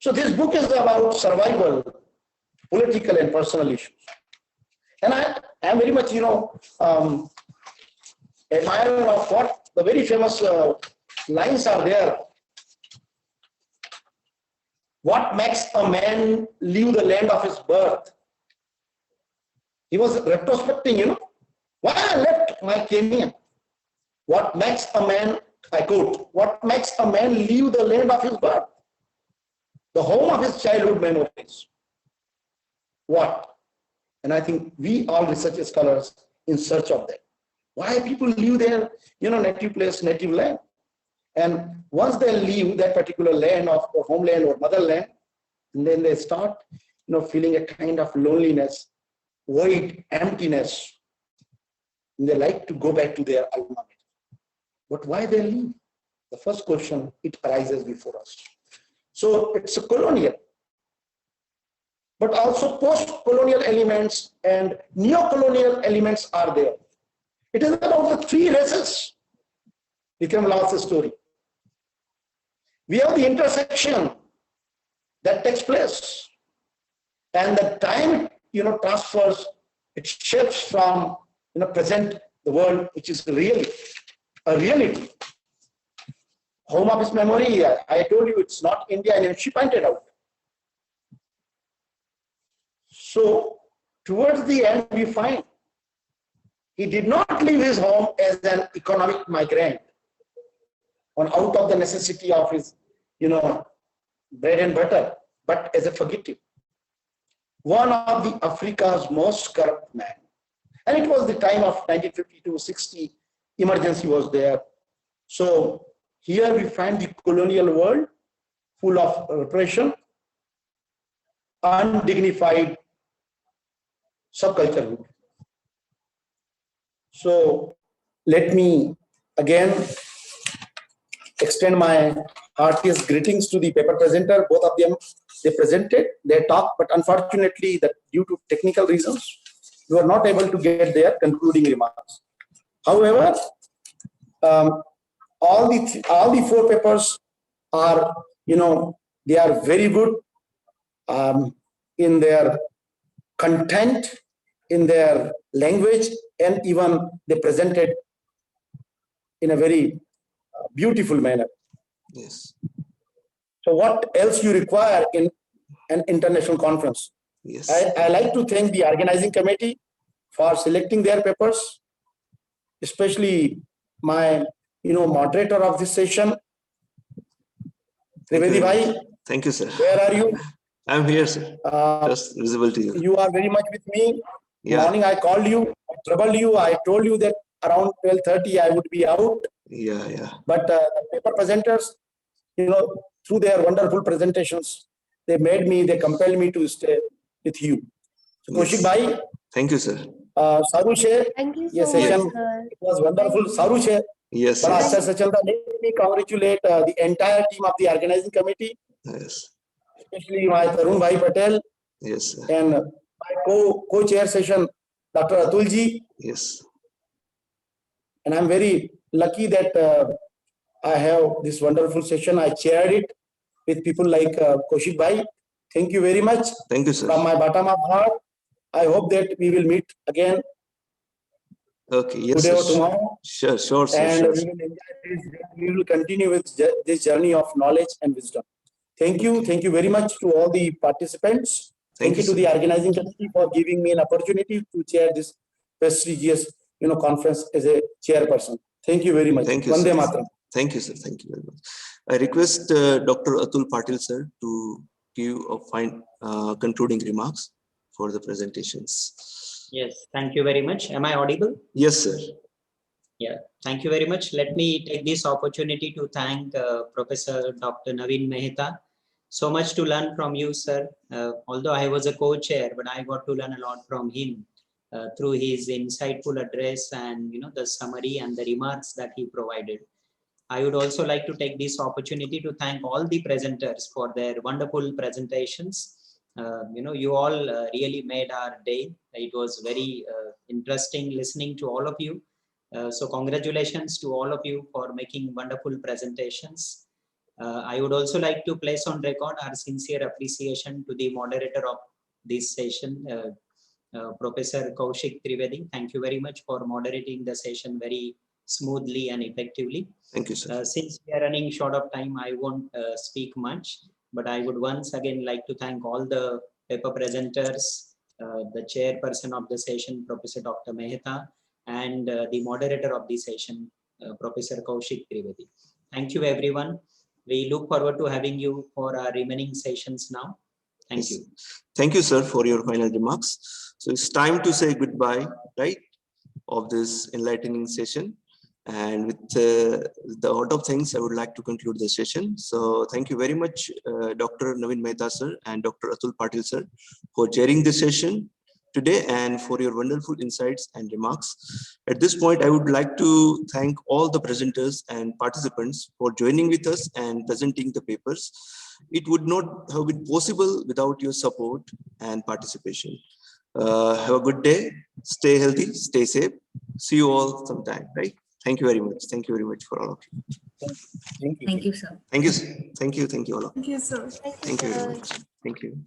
S1: So this book is about survival, political and personal issues. And I am very much admirer of what the very famous lines are there. What makes a man leave the land of his birth? He was retrospecting, why I left my Kenya. What makes a man, I quote, what makes a man leave the land of his birth? The home of his childhood memories. What? And I think we all research scholars in search of that. Why people leave their, native place, native land? And once they leave that particular land of or homeland or motherland, and then they start, feeling a kind of loneliness, void, emptiness. And they like to go back to their alma mater. But why they leave? The first question, it arises before us. So it's a colonial, but also post-colonial elements and neo-colonial elements are there. It is about the three races. Vikram Lal's story. We have the intersection that takes place, and the time transfers, it shifts from present the world, which is really a reality. Home of his memory, I told you it's not India, and she pointed out. So towards the end, we find he did not leave his home as an economic migrant on out of the necessity of his, bread and butter, but as a fugitive. One of the Africa's most corrupt men. And it was the time of 1952-60, emergency was there. So here we find the colonial world full of repression, undignified subculture. So let me again extend my heartiest greetings to the paper presenter. Both of them, they presented their talk, but unfortunately, that due to technical reasons, you are not able to get their concluding remarks. However, all the 4 papers are, they are very good in their content, in their language, and even they presented in a very beautiful manner.
S2: Yes.
S1: So what else you require in an international conference?
S2: Yes.
S1: I like to thank the organizing committee for selecting their papers, especially my, moderator of this session, Trivedi Bhai.
S2: Thank you, sir.
S1: Where are you?
S2: I'm here, sir. Just visible to you.
S1: You are very much with me.
S2: Yeah.
S1: Morning, I called you, I troubled you. I told you that around 12:30 I would be out.
S2: Yeah.
S1: But the paper presenters, through their wonderful presentations, they compelled me to stay with you. So,
S2: Yes.
S1: Kaushik Bhai.
S2: Thank you, sir.
S1: Saru Sher.
S4: Thank you
S1: Yes,
S4: so much,
S1: session.
S4: sir.
S1: It was wonderful. Saru Sher.
S2: Yes.
S1: Bada
S2: Yes.
S1: acha session tha. Let me congratulate the entire team of the organizing committee,
S2: Yes.
S1: especially my Tarun Bhai Patel
S2: Yes. Sir.
S1: and my co-chair session, Dr. Atulji.
S2: Yes.
S1: And I'm very lucky that I have this wonderful session. I chaired it with people like Kaushik Bhai. Thank you very much.
S2: Thank you, sir.
S1: From my bottom of heart, I hope that we will meet again
S2: Okay. Yes.
S1: today or
S2: Sir.
S1: tomorrow.
S2: Sure. Sure. Sir.
S1: And
S2: Sure.
S1: we will enjoy this. We will continue with this journey of knowledge and wisdom. Thank you.
S2: Okay.
S1: Thank you very much to all the participants. Thank you to
S2: sir.
S1: the organizing committee for giving me an opportunity to chair this prestigious, conference as a chairperson. Thank you very much.
S2: Thank you,
S1: Vande
S2: sir.
S1: Mataram.
S2: Thank you, sir. Thank you very much. I request Dr. Atul Patil, sir, to give a fine concluding remarks for the presentations.
S9: Yes, thank you very much. Am I audible?
S2: Yes, sir.
S9: Yeah, thank you very much. Let me take this opportunity to thank Professor Dr. Naveen Mehta. So much to learn from you, sir. Although I was a co-chair, but I got to learn a lot from him through his insightful address and the summary and the remarks that he provided. I would also like to take this opportunity to thank all the presenters for their wonderful presentations. You all really made our day. It was very interesting listening to all of you. So congratulations to all of you for making wonderful presentations. I would also like to place on record our sincere appreciation to the moderator of this session, Professor Kaushik Trivedi. Thank you very much for moderating the session very smoothly and effectively.
S2: Thank you, sir.
S9: Since we are running short of time, I won't speak much, but I would once again like to thank all the paper presenters, the chairperson of the session, Professor Dr. Mehta, and the moderator of the session, Professor Kaushik Trivedi. Thank you, everyone. We look forward to having you for our remaining sessions now. Thank you.
S2: Thank you, sir, for your final remarks. So it's time to say goodbye, right, of this enlightening session. And with the order of things, I would like to conclude the session. So thank you very much, Dr. Naveen Mehta, sir, and Dr. Atul Patil, sir, for chairing this session today and for your wonderful insights and remarks. At this point, I would like to thank all the presenters and participants for joining with us and presenting the papers. It would not have been possible without your support and participation. Have a good day. Stay healthy, stay safe. See you all sometime, right? Thank you very much. Thank you very much for all of you.
S1: Thank you.
S7: Thank you, sir.
S2: Thank you. Thank you. Thank you all of you.
S6: Thank you, sir.
S2: Thank you very much. Thank you.